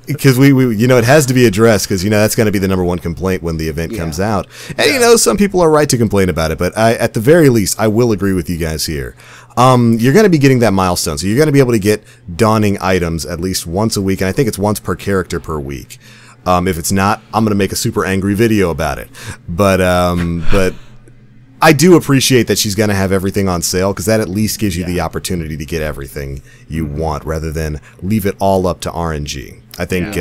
Because we you know, it has to be addressed, because you know that's going to be the #1 complaint when the event comes out, and you know some people are right to complain about it, but at the very least I will agree with you guys here. You're going to be getting that milestone, so you're going to be able to get dawning items at least once a week, and I think it's once per character per week. If it's not, I'm going to make a super angry video about it. But I do appreciate that she's going to have everything on sale, because that at least gives you the opportunity to get everything you want, rather than leave it all up to RNG. I think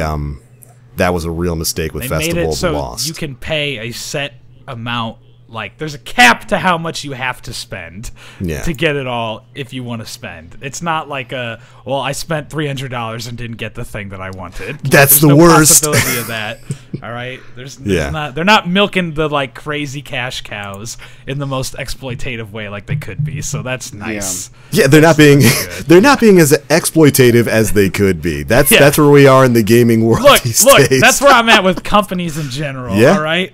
that was a real mistake with They Festival made it of the so Lost. you can pay a set amount. Like, there's a cap to how much you have to spend to get it all if you want to spend. It's not like well, I spent $300 and didn't get the thing that I wanted. That's the worst. Possibility of that. All right, there's not. They're not milking the like crazy cash cows in the most exploitative way like they could be. So that's nice. Yeah, they're not being as exploitative as they could be. That's where we are in the gaming world these days. That's where I'm at with companies in general. Yeah. All right.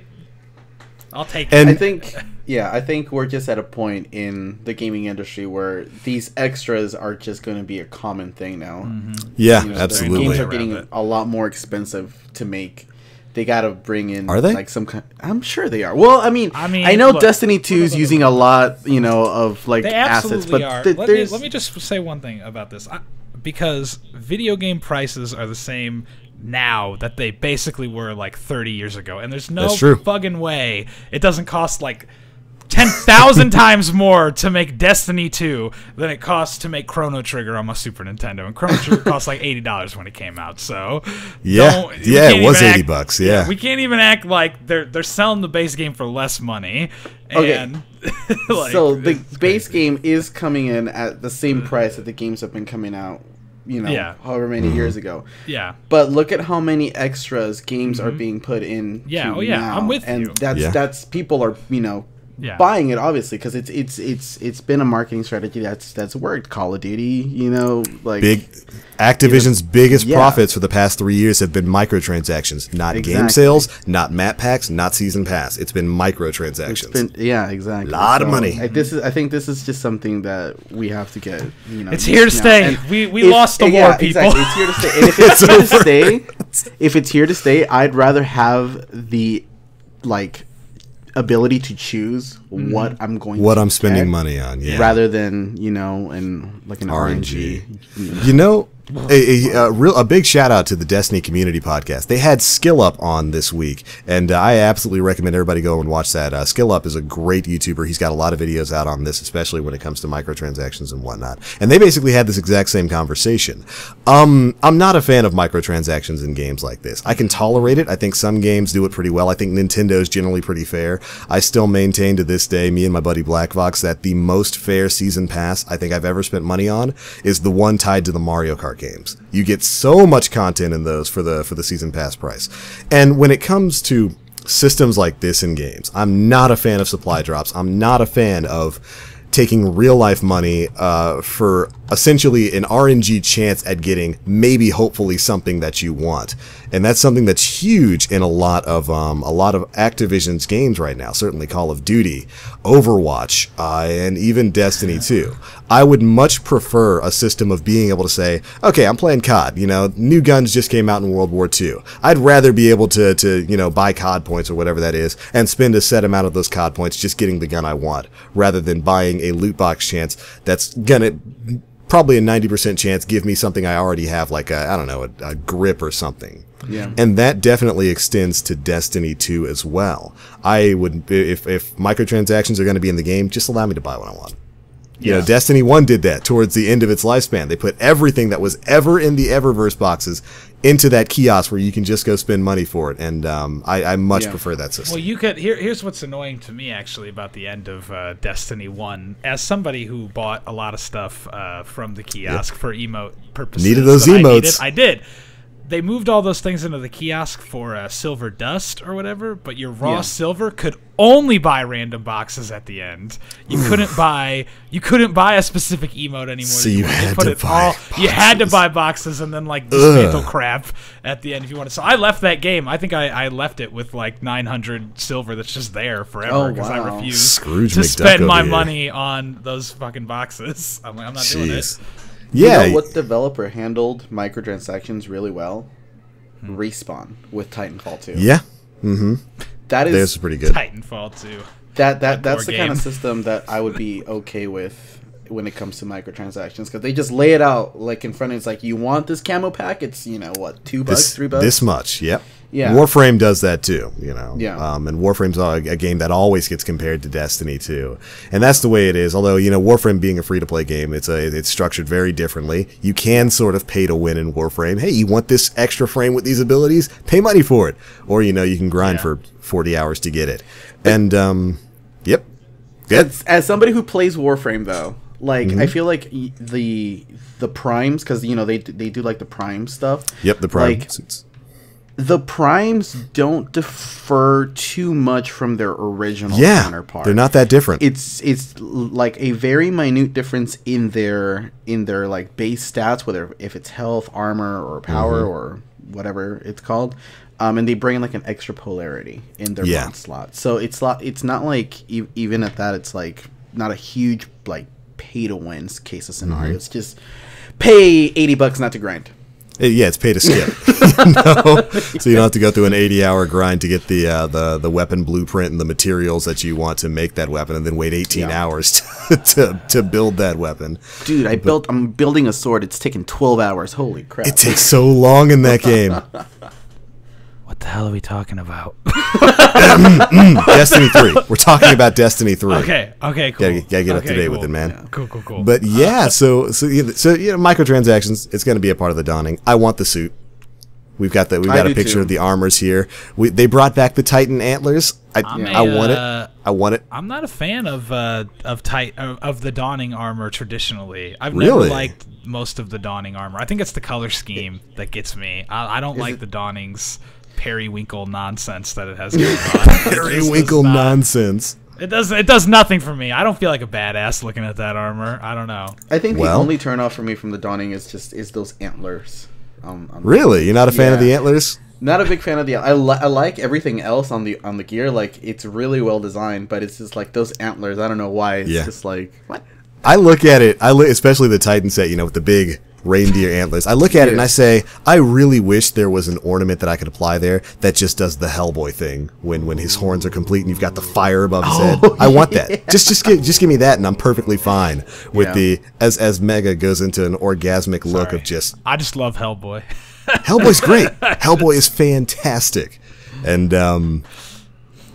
I'll take And it. I think we're just at a point in the gaming industry where these extras are just going to be a common thing now. Yeah, You know, absolutely. Games are getting a lot more expensive to make. They got to bring in. Are they? Like some kind. I'm sure they are. Well, I mean, I know look, Destiny 2 is using a lot, you know, of like They assets, absolutely but are. Let me just say one thing about this, because video game prices are the same now that they basically were like 30 years ago, and there's no fucking way it doesn't cost like 10,000 times more to make Destiny 2 than it costs to make Chrono Trigger on my Super Nintendo, and Chrono Trigger cost like $80 when it came out. So it was $80. Yeah, we can't even act like they're selling the base game for less money. And like, so the base game is coming in at the same price that the games have been coming out, you know, however many years ago. Yeah. But look at how many extras games are being put in. Yeah. Now. I'm with you. And that's people are, you know, buying it, obviously, because it's been a marketing strategy that's worked. Call of Duty, you know, like Activision's biggest profits for the past 3 years have been microtransactions, not game sales, not map packs, not season pass. It's been microtransactions. Exactly. A lot of money. I think this is just something that we have to get. You know, it's here to stay. We lost the war, people. Exactly. It's here to stay. And if it's here to stay, if it's here to stay, I'd rather have the ability to choose what I'm going I'm spending money on, rather than, you know, and like an RNG. You know, a big shout out to the Destiny Community Podcast. They had Skill Up on this week, and I absolutely recommend everybody go and watch that. Skill Up is a great YouTuber. He's got a lot of videos out on this, especially when it comes to microtransactions and whatnot. And they basically had this exact same conversation. I'm not a fan of microtransactions in games like this. I can tolerate it. I think some games do it pretty well. I think Nintendo's generally pretty fair. I still maintain to this day, me and my buddy Blackvox, that the most fair season pass I think I've ever spent money on is the one tied to the Mario Kart games. You get so much content in those for the season pass price. And when it comes to systems like this in games, I'm not a fan of supply drops. I'm not a fan of taking real life money for essentially an RNG chance at getting maybe hopefully something that you want. And that's something that's huge in a lot of Activision's games right now. Certainly Call of Duty, Overwatch, and even Destiny 2. I would much prefer a system of being able to say, okay, I'm playing COD. You know, new guns just came out in World War II. I'd rather be able to you know, buy COD points or whatever that is, and spend a set amount of those COD points just getting the gun I want, rather than buying a loot box chance that's gonna probably a 90% chance give me something I already have, like a grip or something. Yeah. And that definitely extends to Destiny 2 as well. I would, if microtransactions are going to be in the game, just allow me to buy what I want. You know, Destiny 1 did that towards the end of its lifespan. They put everything that was ever in the Eververse boxes into that kiosk where you can just go spend money for it, and I much prefer that system. Well, you could. Here's what's annoying to me actually about the end of Destiny 1. As somebody who bought a lot of stuff from the kiosk for emote purposes, needed those emotes. I did. They moved all those things into the kiosk for silver dust or whatever, but your raw silver could only buy random boxes at the end. You couldn't buy a specific emote anymore. So you had to buy boxes. You had to buy boxes and then like dismantle crap at the end if you wanted. So I left that game. I think I left it with like 900 silver that's just there forever because I refuse to spend my money on those fucking boxes. I'm like, I'm not doing it. Yeah, you know what developer handled microtransactions really well? Respawn with Titanfall 2. Yeah. Mm-hmm. That's pretty good. Titanfall 2. That's the kind of system that I would be okay with when it comes to microtransactions, because they just lay it out like in front of you. It's like, you want this camo pack? It's, you know, what, $2, $3? This much, yep. Yeah. Warframe does that too, you know. Yeah. And Warframe's a game that always gets compared to Destiny too, and that's the way it is. Although, you know, Warframe being a free-to-play game, it's structured very differently. You can sort of pay to win in Warframe. Hey, you want this extra frame with these abilities? Pay money for it, or you know, you can grind for 40 hours to get it. And yep. As somebody who plays Warframe though, like I feel like the primes, because you know they do like the prime stuff. Yep, the prime. Like, the primes don't differ too much from their original counterpart. They're not that different. It's like a very minute difference in their like base stats, whether if it's health, armor, or power, or whatever it's called. And they bring in like an extra polarity in their mod slot. So it's not like even at that, it's like not a huge like pay to win case of scenario. It's just pay $80 not to grind. Yeah, it's pay to skip. So you don't have to go through an 80-hour grind to get the weapon blueprint and the materials that you want to make that weapon, and then wait 18 hours to build that weapon. Dude, I'm building a sword. It's taken 12 hours. Holy crap! It takes so long in that game. What the hell are we talking about? Destiny 3. We're talking about Destiny 3. Okay, cool. Gotta get up to date with it, man. Yeah. Cool. But yeah, so you know, microtransactions, it's going to be a part of the Dawning. I want the suit. We've got a picture of the armors here. They brought back the Titan antlers. I want it. I want it. I'm not a fan of the Dawning armor traditionally. I've never liked most of the Dawning armor. I think it's the color scheme that gets me. I don't like the Dawning's periwinkle nonsense that it has going on. Periwinkle nonsense. It does nothing for me. I don't feel like a badass looking at that armor. I don't know. I think the only turnoff for me from the Dawning is those antlers. Really? You're not a fan of the antlers? Not a big fan of the. I like everything else on the gear. Like, it's really well designed, but it's just like those antlers. I don't know why. It's just like, what? I look at it. Especially the Titan set. You know, with the big reindeer antlers. I look at it and I say, I really wish there was an ornament that I could apply there that just does the Hellboy thing when his horns are complete and you've got the fire above his head. I want that. Just give me that, and I'm perfectly fine with the as Mega goes into an orgasmic look of just. I just love Hellboy. Hellboy's great. Hellboy is fantastic, and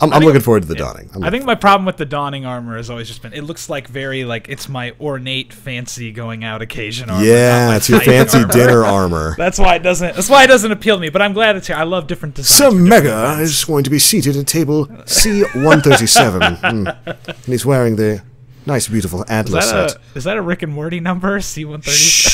I'm looking forward to the Dawning. I think my problem with the Dawning armor has always just been it looks like very like it's my ornate, fancy going out occasion armor. Yeah, it's your fancy dinner armor. That's why it doesn't appeal to me. But I'm glad it's here. I love different designs. So Mega is going to be seated at table C137, and he's wearing the nice, beautiful antler set. Is that a Rick and Morty number? C137.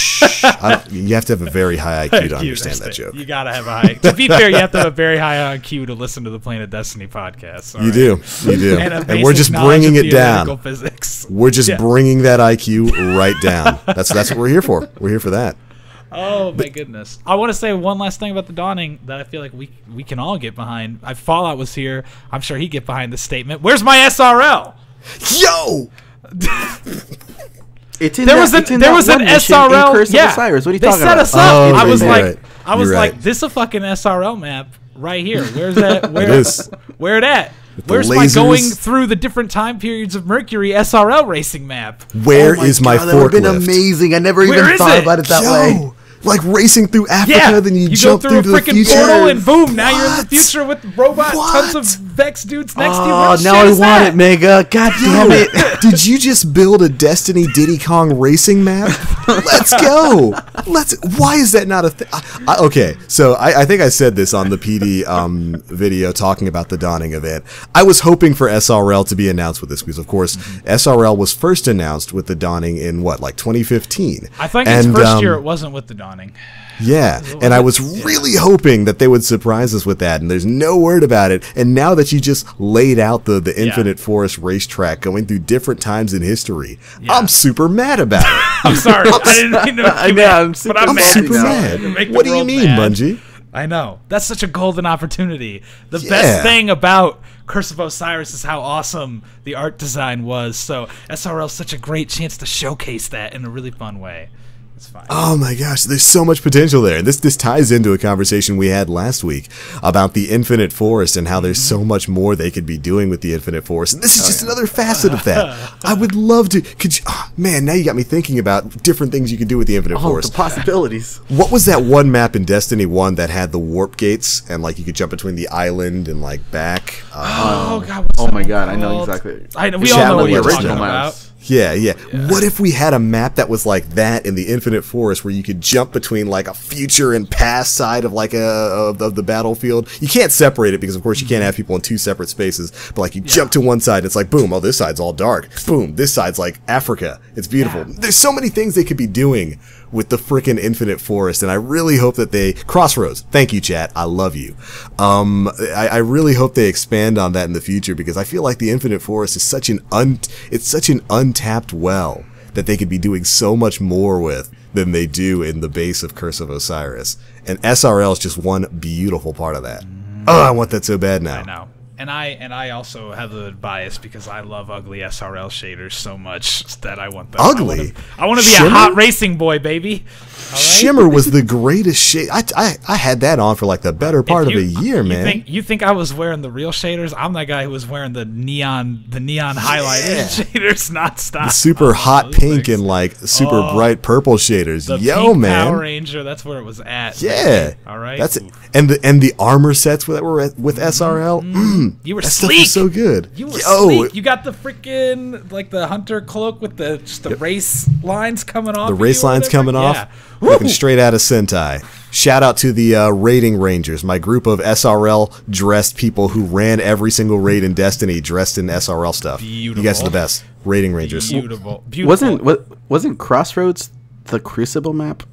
You have to have a very high IQ to understand that joke. You gotta have a high. To be fair, you have to have a very high IQ to listen to the Planet Destiny podcast. You do, and we're just bringing it down. Physics. We're just bringing that IQ right down. That's what we're here for. We're here for that. Oh my goodness! I want to say one last thing about the Dawning that I feel like we can all get behind. Fallout was here. I'm sure he'd get behind the statement. Where's my SRL? Yo. There was an SRL. Curse of Osiris. What are you talking about? They set us up. I was right. like, this is a fucking SRL map right here. Where's that? Where it is. Where it at? Where's my going through the different time periods of Mercury SRL racing map? Where is my forklift? That would have been amazing. I never even thought about it that way. Like racing through Africa, then you jump go through the a freaking future. portal and boom, now you're in the future with tons of Vex dudes next to you. Oh, now I want it, Mega. God damn it. Did you just build a Destiny Diddy Kong racing map? Let's go. Why is that not a thing? Okay, so I think I said this on the PD video talking about the Dawning event. I was hoping for SRL to be announced with this because, of course, SRL was first announced with the Dawning in, what, like 2015? I think its first year it wasn't with the Dawning. Yeah, and I was really hoping that they would surprise us with that, and there's no word about it. And now that you just laid out the Infinite Forest racetrack going through different times in history, I'm super mad about it. I'm sorry. I didn't mean to make you mad, I'm super mad. What do you mean, Bungie? I know. That's such a golden opportunity. The best thing about Curse of Osiris is how awesome the art design was. So SRL is such a great chance to showcase that in a really fun way. Fine. Oh my gosh, there's so much potential there. And this ties into a conversation we had last week about the Infinite Forest and how there's so much more they could be doing with the Infinite Forest. And this is just another facet of that. I would love to. Man, now you got me thinking about different things you could do with the Infinite Forest. The possibilities. What was that one map in Destiny 1 that had the warp gates and like you could jump between the island and like back? Oh god! Oh my god! I know exactly. We all know what you're talking about. Yeah. What if we had a map that was like that in the Infinite Forest where you could jump between like a future and past side of like of the battlefield? You can't separate it because of course you can't have people in two separate spaces, but like you jump to one side, it's like boom, oh this side's all dark. Boom, this side's like Africa. It's beautiful. There's so many things they could be doing with the frickin' Infinite Forest, and I really hope that they Crossroads. Thank you, chat. I love you. I really hope they expand on that in the future because I feel like the Infinite Forest is such an untapped well that they could be doing so much more with than they do in the base of Curse of Osiris. And SRL is just one beautiful part of that. Oh, I want that so bad now. I know. And I also have a bias because I love ugly SRL shaders so much that I want them. Ugly? I want to be a hot racing boy, baby. All right? Shimmer was the greatest shade. I had that on for like the better part of a year, man. You think I was wearing the real shaders? I'm that guy who was wearing the neon highlighted shaders nonstop. The super hot pink and like super bright purple shaders. The Yo, pink man. Power Ranger, that's where it was at. Yeah. All right. That's it. And the armor sets that were with SRL. You were that sleek. Stuff was so good. You were sleek. You got the freaking like the hunter cloak with the race lines coming off. The race lines coming off. Looking straight out of Sentai. Shout out to the raiding rangers, my group of SRL dressed people who ran every single raid in Destiny dressed in SRL stuff. Beautiful. You guys are the best. Raiding rangers. Beautiful. Wasn't Crossroads the Crucible map?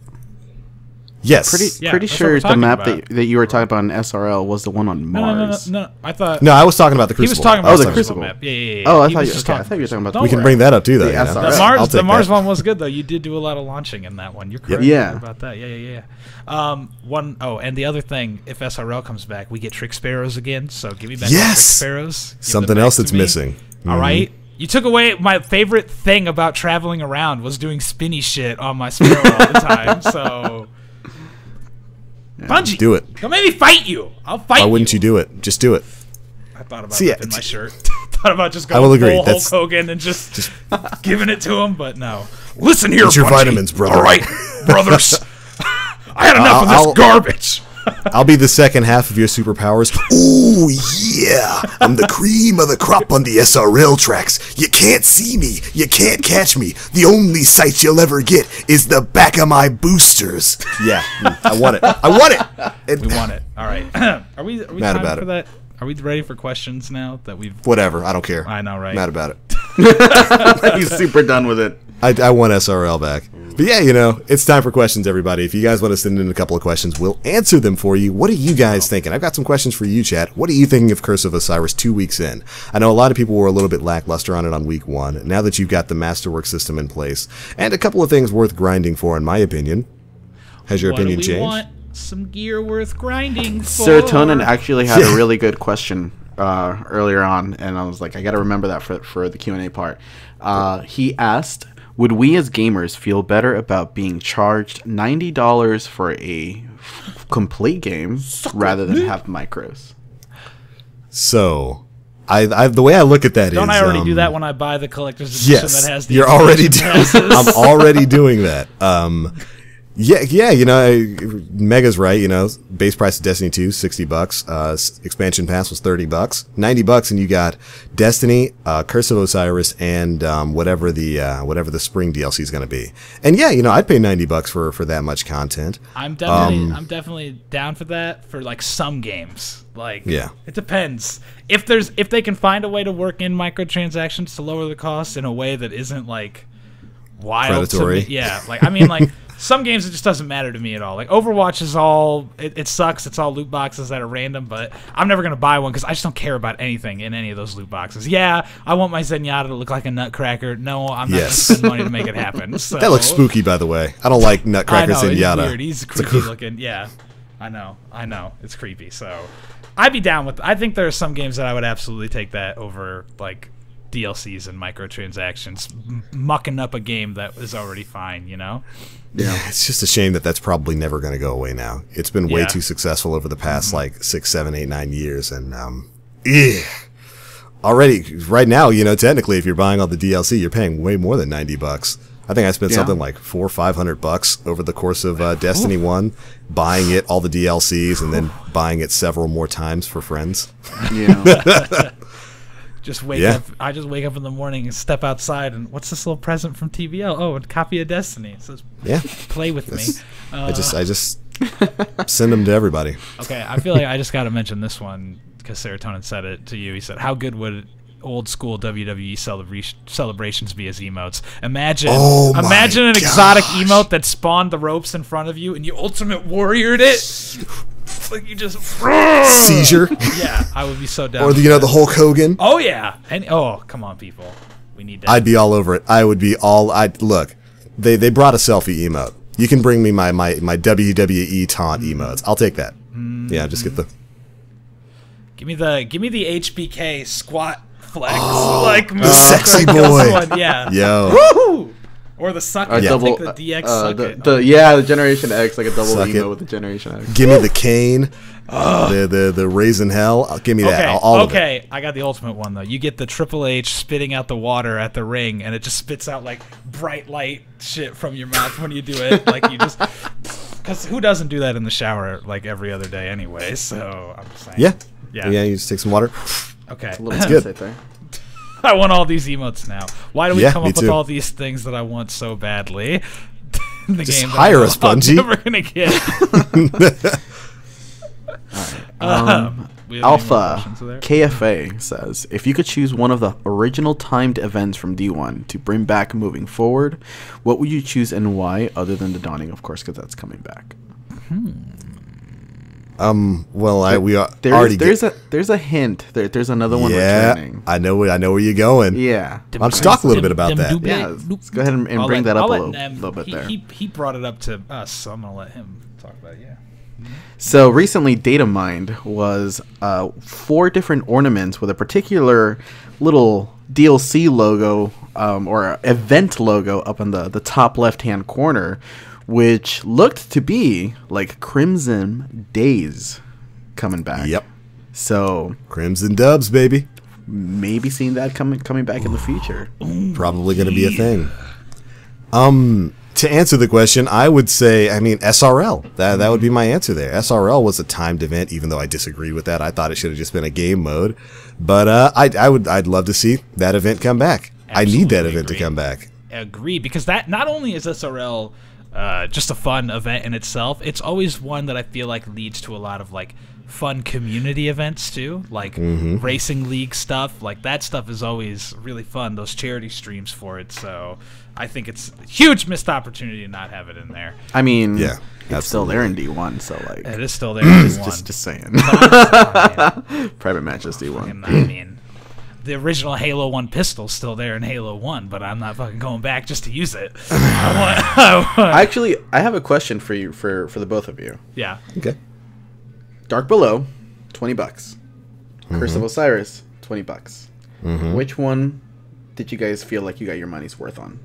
Yes. Pretty sure the map that you were talking about in SRL was the one on Mars. No. I thought. No, I was talking about the Crucible. He was talking about the Crucible map. Yeah. Oh, I thought you were talking about. We can bring that up too, though. The Mars one was good though. You did do a lot of launching in that one. You're correct about that. Yeah. And the other thing, if SRL comes back, we get Trick Sparrows again. So give me back Trick Sparrows. Something else that's missing. All right. You took away my favorite thing about traveling around was doing spinny shit on my Sparrow all the time. So. Bungie, do it. Don't make me fight you. I'll fight you. Why wouldn't you do it? Just do it. I thought about ripping my shirt. Thought about just going full Hulk Hogan and just giving it to him, but no. Listen here, Get your Bungie. Vitamins, brother. All right, brothers. I had enough of this garbage. I'll be the second half of your superpowers. Ooh, yeah. I'm the cream of the crop on the SRL tracks. You can't see me. You can't catch me. The only sight you'll ever get is the back of my boosters. Yeah, I want it. We want it. All right. Are we mad about for that? Are we ready for questions now that we've... Whatever. I don't care. I know, right? Mad about it. He's super done with it. I want SRL back. But yeah, it's time for questions, everybody. If you guys want to send in a couple of questions, we'll answer them for you. What are you guys thinking? I've got some questions for you, chat. What are you thinking of Curse of Osiris 2 weeks in? I know a lot of people were a little bit lackluster on it on week 1. Now that you've got the Masterwork system in place, and a couple of things worth grinding for, in my opinion. Has your opinion changed? Want some gear worth grinding for. Serotonin actually had a really good question earlier on, and I was like, I got to remember that for the Q&A part. He asked, would we as gamers feel better about being charged $90 for a complete game rather than have micros? So, the way I look at that Don't is... I already do that when I buy the collector's edition that has the... I'm already doing that. Yeah, Mega's right. Base price of Destiny 2, $60. Expansion pass was $30, $90, and you got Destiny, Curse of Osiris, and whatever the spring DLC is going to be. And yeah, I'd pay $90 for that much content. I'm definitely down for that for like some games. Like, yeah, it depends. If they can find a way to work in microtransactions to lower the cost in a way that isn't like wild predatory. To me. Yeah, like I mean, like some games it just doesn't matter to me at all. Like Overwatch is all it sucks. It's all loot boxes that are random, but I'm never gonna buy one because I just don't care about anything in any of those loot boxes. Yeah, I want my Zenyatta to look like a nutcracker. No, I'm not gonna spend money to make it happen. So. That looks spooky, by the way. I don't like Nutcracker Zenyatta. He's weird. He's creepy looking. Yeah, I know. It's creepy. So I'd be down with. I think there are some games that I would absolutely take that over like DLCs and microtransactions, mucking up a game that is already fine, Yeah, it's just a shame that that's probably never going to go away now. It's been way too successful over the past like 6, 7, 8, 9 years, and already right now, technically, if you're buying all the DLC, you're paying way more than $90. I think I spent something like $400 or $500 over the course of Destiny 1, buying it, all the DLCs, and then buying it several more times for friends. Yeah. Just wake up. I just wake up in the morning and step outside, and what's this little present from TVL? Oh, a copy of Destiny. It says, "Play with me." I just send them to everybody. Okay, I feel like I just got to mention this one because Serotonin said it to you. He said, "How good would old school WWE celebrations be as emotes? Imagine an exotic emote that spawned the ropes in front of you, and you Ultimate Warriored it." Like you just seizure. Yeah, I would be so down. Or the Hulk Hogan. Oh yeah, and come on, people, we need that. I'd be all over it. I would be all. Look. They brought a selfie emote. You can bring me my WWE taunt emotes. I'll take that. Yeah, just get the. Give me the HBK squat flex like the sexy boy. Yeah. Yo. Woo! Or the suck it. Double, the DX suck it. The Generation X, like a double suck emo it. with the Generation X. Give me the cane, the Raisin Hell. Give me that. All of it. I got the ultimate one though. You get the Triple H spitting out the water at the ring, and it just spits out like bright light shit from your mouth when you do it. Like you just, because who doesn't do that in the shower like every other day anyway? So I'm just saying. Yeah. You just take some water. Okay, it's good. Right there. I want all these emotes now. Why do we come up with all these things that I want so badly? The just game hire us, Bungie. I'm never gonna get. Alpha KFA says, if you could choose one of the original timed events from D1 to bring back moving forward, what would you choose and why? Other than the Dawning, of course, because that's coming back. Well, there's a hint. There's another one returning. I know where you're going. Yeah. I'll just talk a little bit about that. Yeah, let's go ahead and bring that up a little bit there. He brought it up to us, so I'm gonna let him talk about it. Yeah. So recently, Datamined was 4 different ornaments with a particular little DLC logo or event logo up in the top left-hand corner, which looked to be like Crimson Days coming back. Yep. So Crimson Dubs, baby. Maybe seeing that coming back in the future. Probably going to be a thing. To answer the question, I would say, SRL. That would be my answer there. SRL was a timed event, even though I disagree with that. I thought it should have just been a game mode. But I'd love to see that event come back. Absolutely I need that event to come back. Agree, because that not only is SRL just a fun event in itself, it's always one that I feel like leads to a lot of like fun community events too, like racing league stuff. Like that stuff is always really fun, those charity streams for it. So I think it's a huge missed opportunity to not have it in there. I mean, yeah, it's still there in D1, so like it is still there in D1. Just saying. Private matches D1. I mean, the original Halo 1 pistol's still there in Halo 1, but I'm not fucking going back just to use it. Actually, I have a question for you, for the both of you. Yeah. Okay. Dark Below, $20. Curse of Osiris, $20. Which one did you guys feel like you got your money's worth on?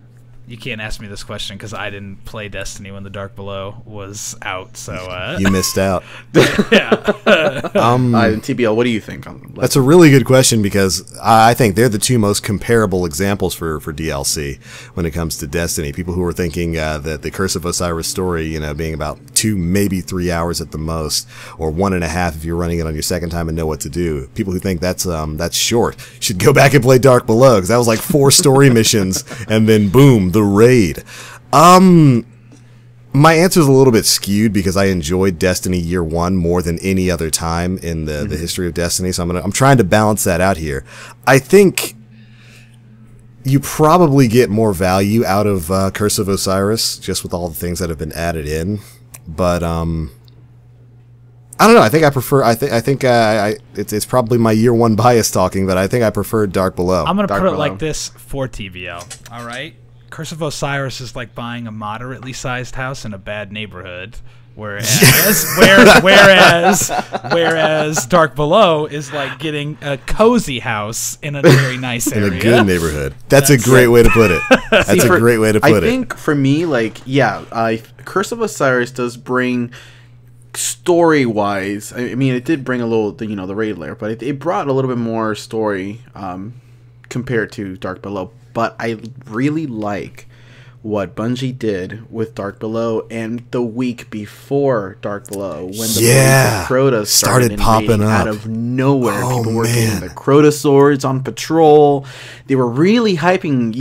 You can't ask me this question because I didn't play Destiny when the Dark Below was out. So you missed out. Yeah. TBL, what do you think? That's a really good question because I think they're the two most comparable examples for DLC when it comes to Destiny. People who are thinking that the Curse of Osiris story, being about 2, maybe 3 hours at the most, or 1.5 if you're running it on your second time and know what to do. People who think that's short should go back and play Dark Below because that was like 4 story missions and then boom, the raid. My answer is a little bit skewed because I enjoyed Destiny Year 1 more than any other time in the history of Destiny, so I'm trying to balance that out here. I think you probably get more value out of Curse of Osiris just with all the things that have been added in, but I don't know. I think I prefer. I think it's probably my Year 1 bias talking, but I think I prefer Dark Below. I'm gonna put it like this for TBL. All right. Curse of Osiris is like buying a moderately sized house in a bad neighborhood, whereas whereas Dark Below is like getting a cozy house in a very nice area. In a good neighborhood. That's a great way to put it. That's a great way to put it. I think for me, Curse of Osiris does bring story-wise. I mean, it did bring a little, the raid layer, but it brought a little bit more story compared to Dark Below. But I really like what Bungie did with Dark Below and the week before Dark Below when the Crota started popping up out of nowhere. People were getting the Crota swords on patrol. They were really hyping,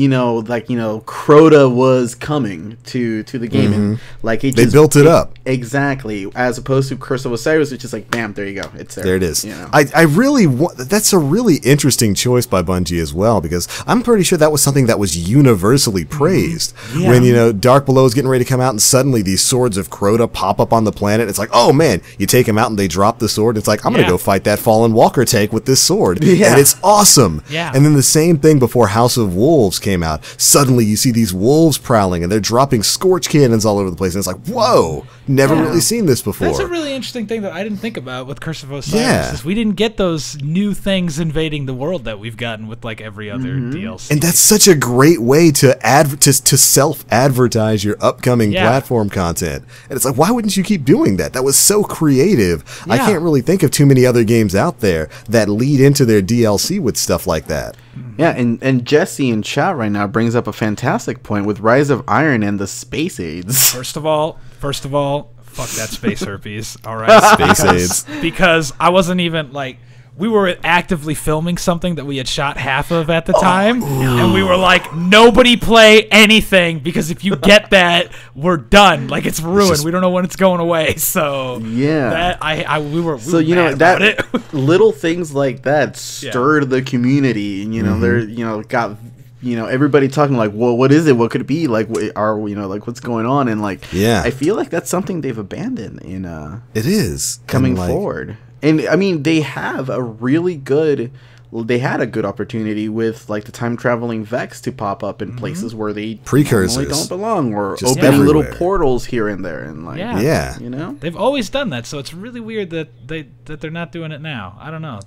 Crota was coming to the game, and like they built it up exactly, as opposed to Curse of Osiris, which is like, bam, there you go, it's there. There it is. I really that's a really interesting choice by Bungie as well, because I'm pretty sure that was something that was universally praised. Yeah. When Dark Below is getting ready to come out and suddenly these swords of Crota pop up on the planet, it's like, oh man, you take them out and they drop the sword. It's like, I'm gonna go fight that fallen walker tank with this sword, and it's awesome. Yeah. And then the same thing before House of Wolves came out. Suddenly you see these wolves prowling and they're dropping scorch cannons all over the place, and it's like, whoa, never really seen this before. That's a really interesting thing that I didn't think about with Curse of Osiris. Is we didn't get those new things invading the world that we've gotten with like every other DLC. And that's such a great way to self-advertise your upcoming platform content. And it's like, why wouldn't you keep doing that? That was so creative. I can't really think of too many other games out there that lead into their DLC with stuff like that. Yeah, and Jesse in chat right now brings up a fantastic point with Rise of Iron and the space aids. First of all, fuck that space herpes. All right, space aids. Because I wasn't even like, we were actively filming something that we had shot half of at the time, and we were like, nobody play anything, because if you get that, we're done. Like, it's ruined. We don't know when it's going away. So that we were mad about it. Little things like that stirred the community, and they're got everybody talking like, well, what is it? What could it be? Like, like what's going on? And like, I feel like that's something they've abandoned in it is coming forward. And I mean, they have a really good. They had a good opportunity with like the time traveling Vex to pop up in places where they normally don't belong, or just opening little portals here and there, and like they've always done that. So it's really weird that they're not doing it now. I don't know.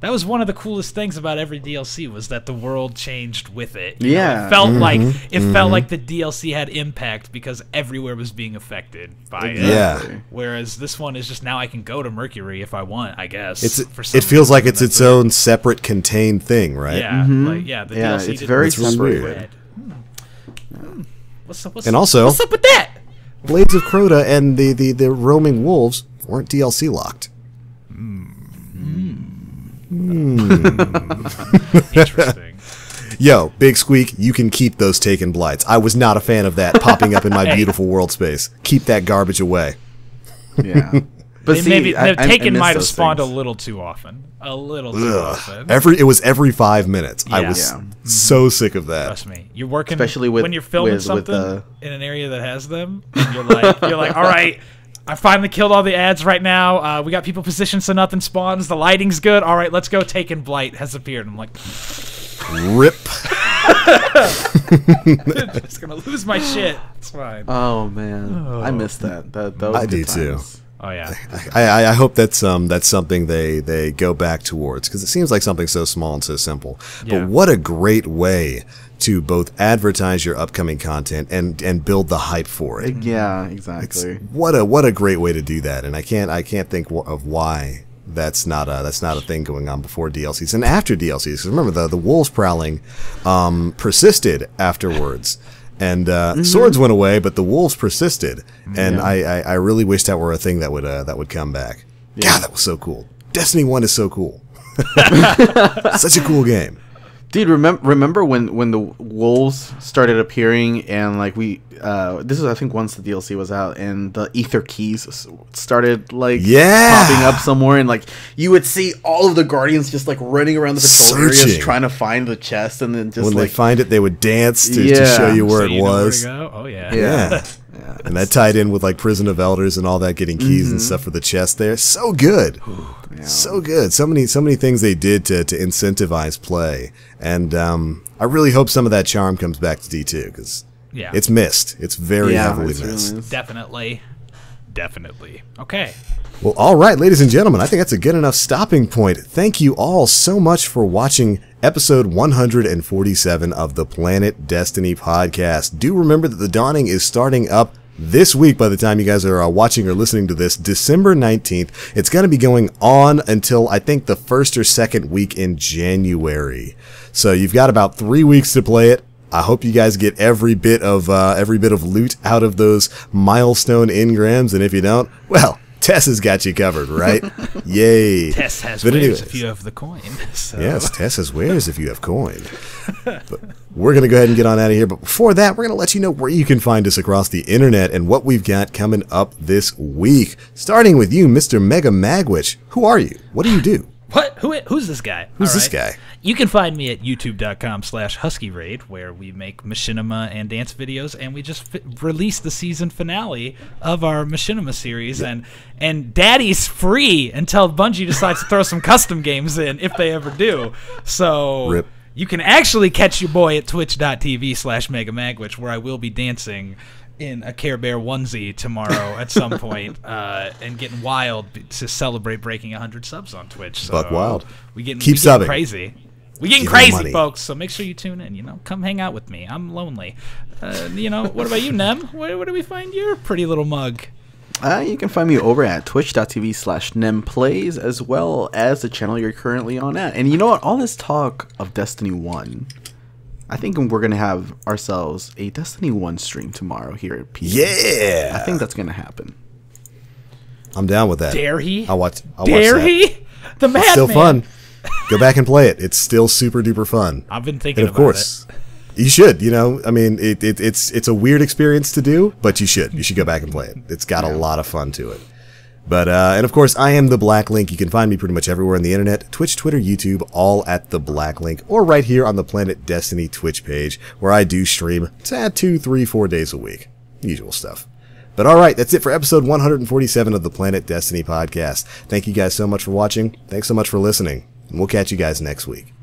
That was one of the coolest things about every DLC, was that the world changed with it. It felt like the DLC had impact because everywhere was being affected by it. Yeah. Whereas this one is just, now I can go to Mercury if I want, I guess. It feels like it's its own separate contained thing, right? Yeah. The DLC it's very separate. What's up with that? Blades of Crota and the roaming wolves weren't DLC locked. Interesting. Yo, Big Squeak, you can keep those Taken Blights. I was not a fan of that popping up in my beautiful world space. Keep that garbage away. Yeah. But Taken might have spawned a little too often. A little too often. It was every 5 minutes. I was so sick of that. Trust me. You're working, especially when you're filming something in an area that has them, and you're like, all right, I finally killed all the ads right now. We got people positioned so nothing spawns. The lighting's good. All right, let's go. Taken Blight has appeared. I'm like, rip. Just gonna lose my shit. It's fine. Oh man, I missed that. I do too. Oh yeah. I hope that's something they go back towards, because it seems like something so small and so simple. Yeah. But what a great way to both advertise your upcoming content and build the hype for it. Yeah, exactly. What a great way to do that, and I can't think of why that's not a thing going on before DLCs and after DLCs. 'Cause remember, the wolves prowling persisted afterwards, and swords went away, but the wolves persisted, and I really wish that were a thing that would come back. Yeah. God, that was so cool. Destiny 1 is so cool. Such a cool game. Dude, remember when the wolves started appearing, and like this is, I think, once the DLC was out, and the ether keys started like popping up somewhere, and like you would see all of the guardians just like running around the patrol areas trying to find the chest, and then just when they find it, they would dance to show you where it was. Know where to go? Oh yeah. Yeah. And that tied in with like Prison of Elders and all that, getting keys and stuff for the chest there. So good. So good. So many things they did to incentivize play. And I really hope some of that charm comes back to D2, because it's missed. It's very heavily missed. Definitely. Okay. Well, all right, ladies and gentlemen, I think that's a good enough stopping point. Thank you all so much for watching episode 147 of the Planet Destiny podcast. Do remember that the Dawning is starting up this week. By the time you guys are watching or listening to this, December 19th. It's going to be going on until I think the first or second week in January. So you've got about 3 weeks to play it. I hope you guys get every bit of loot out of those milestone engrams, and if you don't, well, Tess has got you covered, right? Yay. Tess has wares if you have the coin. So. Yes, Tess has wares if you have coin. But we're going to go ahead and get on out of here. But before that, we're going to let you know where you can find us across the internet and what we've got coming up this week. Starting with you, Mr. Mega Magwitch. Who are you? What do you do? What? Who's this guy? Who's this guy? You can find me at youtube.com/huskyraid, where we make machinima and dance videos, and we just released the season finale of our machinima series, and Daddy's free until Bungie decides to throw some custom games in, if they ever do. So Rip. You can actually catch your boy at twitch.tv/megamagwitch, where I will be dancing in a Care Bear onesie tomorrow at some point, and getting wild to celebrate breaking 100 subs on Twitch. So Buck wild. We getting subbing. Crazy. We getting crazy, folks. So make sure you tune in. Come hang out with me. I'm lonely. What about you, Nem? Where do we find your pretty little mug? You can find me over at twitch.tv/nemplays, as well as the channel you're currently on at. And you know what? All this talk of Destiny 1, I think we're going to have ourselves a Destiny 1 stream tomorrow here at PC. Yeah! I think that's going to happen. I'm down with that. Dare he? I'll watch Dare he? The madman. It's still fun. Go back and play it. It's still super duper fun. I've been thinking and of course, you should. I mean, it's a weird experience to do, but you should. You should go back and play it. It's got a lot of fun to it. But, and of course, I am the Black Link. You can find me pretty much everywhere on the internet. Twitch, Twitter, YouTube, all at the Black Link. Or right here on the Planet Destiny Twitch page, where I do stream 2, 3, 4 days a week. Usual stuff. But alright, that's it for episode 147 of the Planet Destiny podcast. Thank you guys so much for watching. Thanks so much for listening. And we'll catch you guys next week.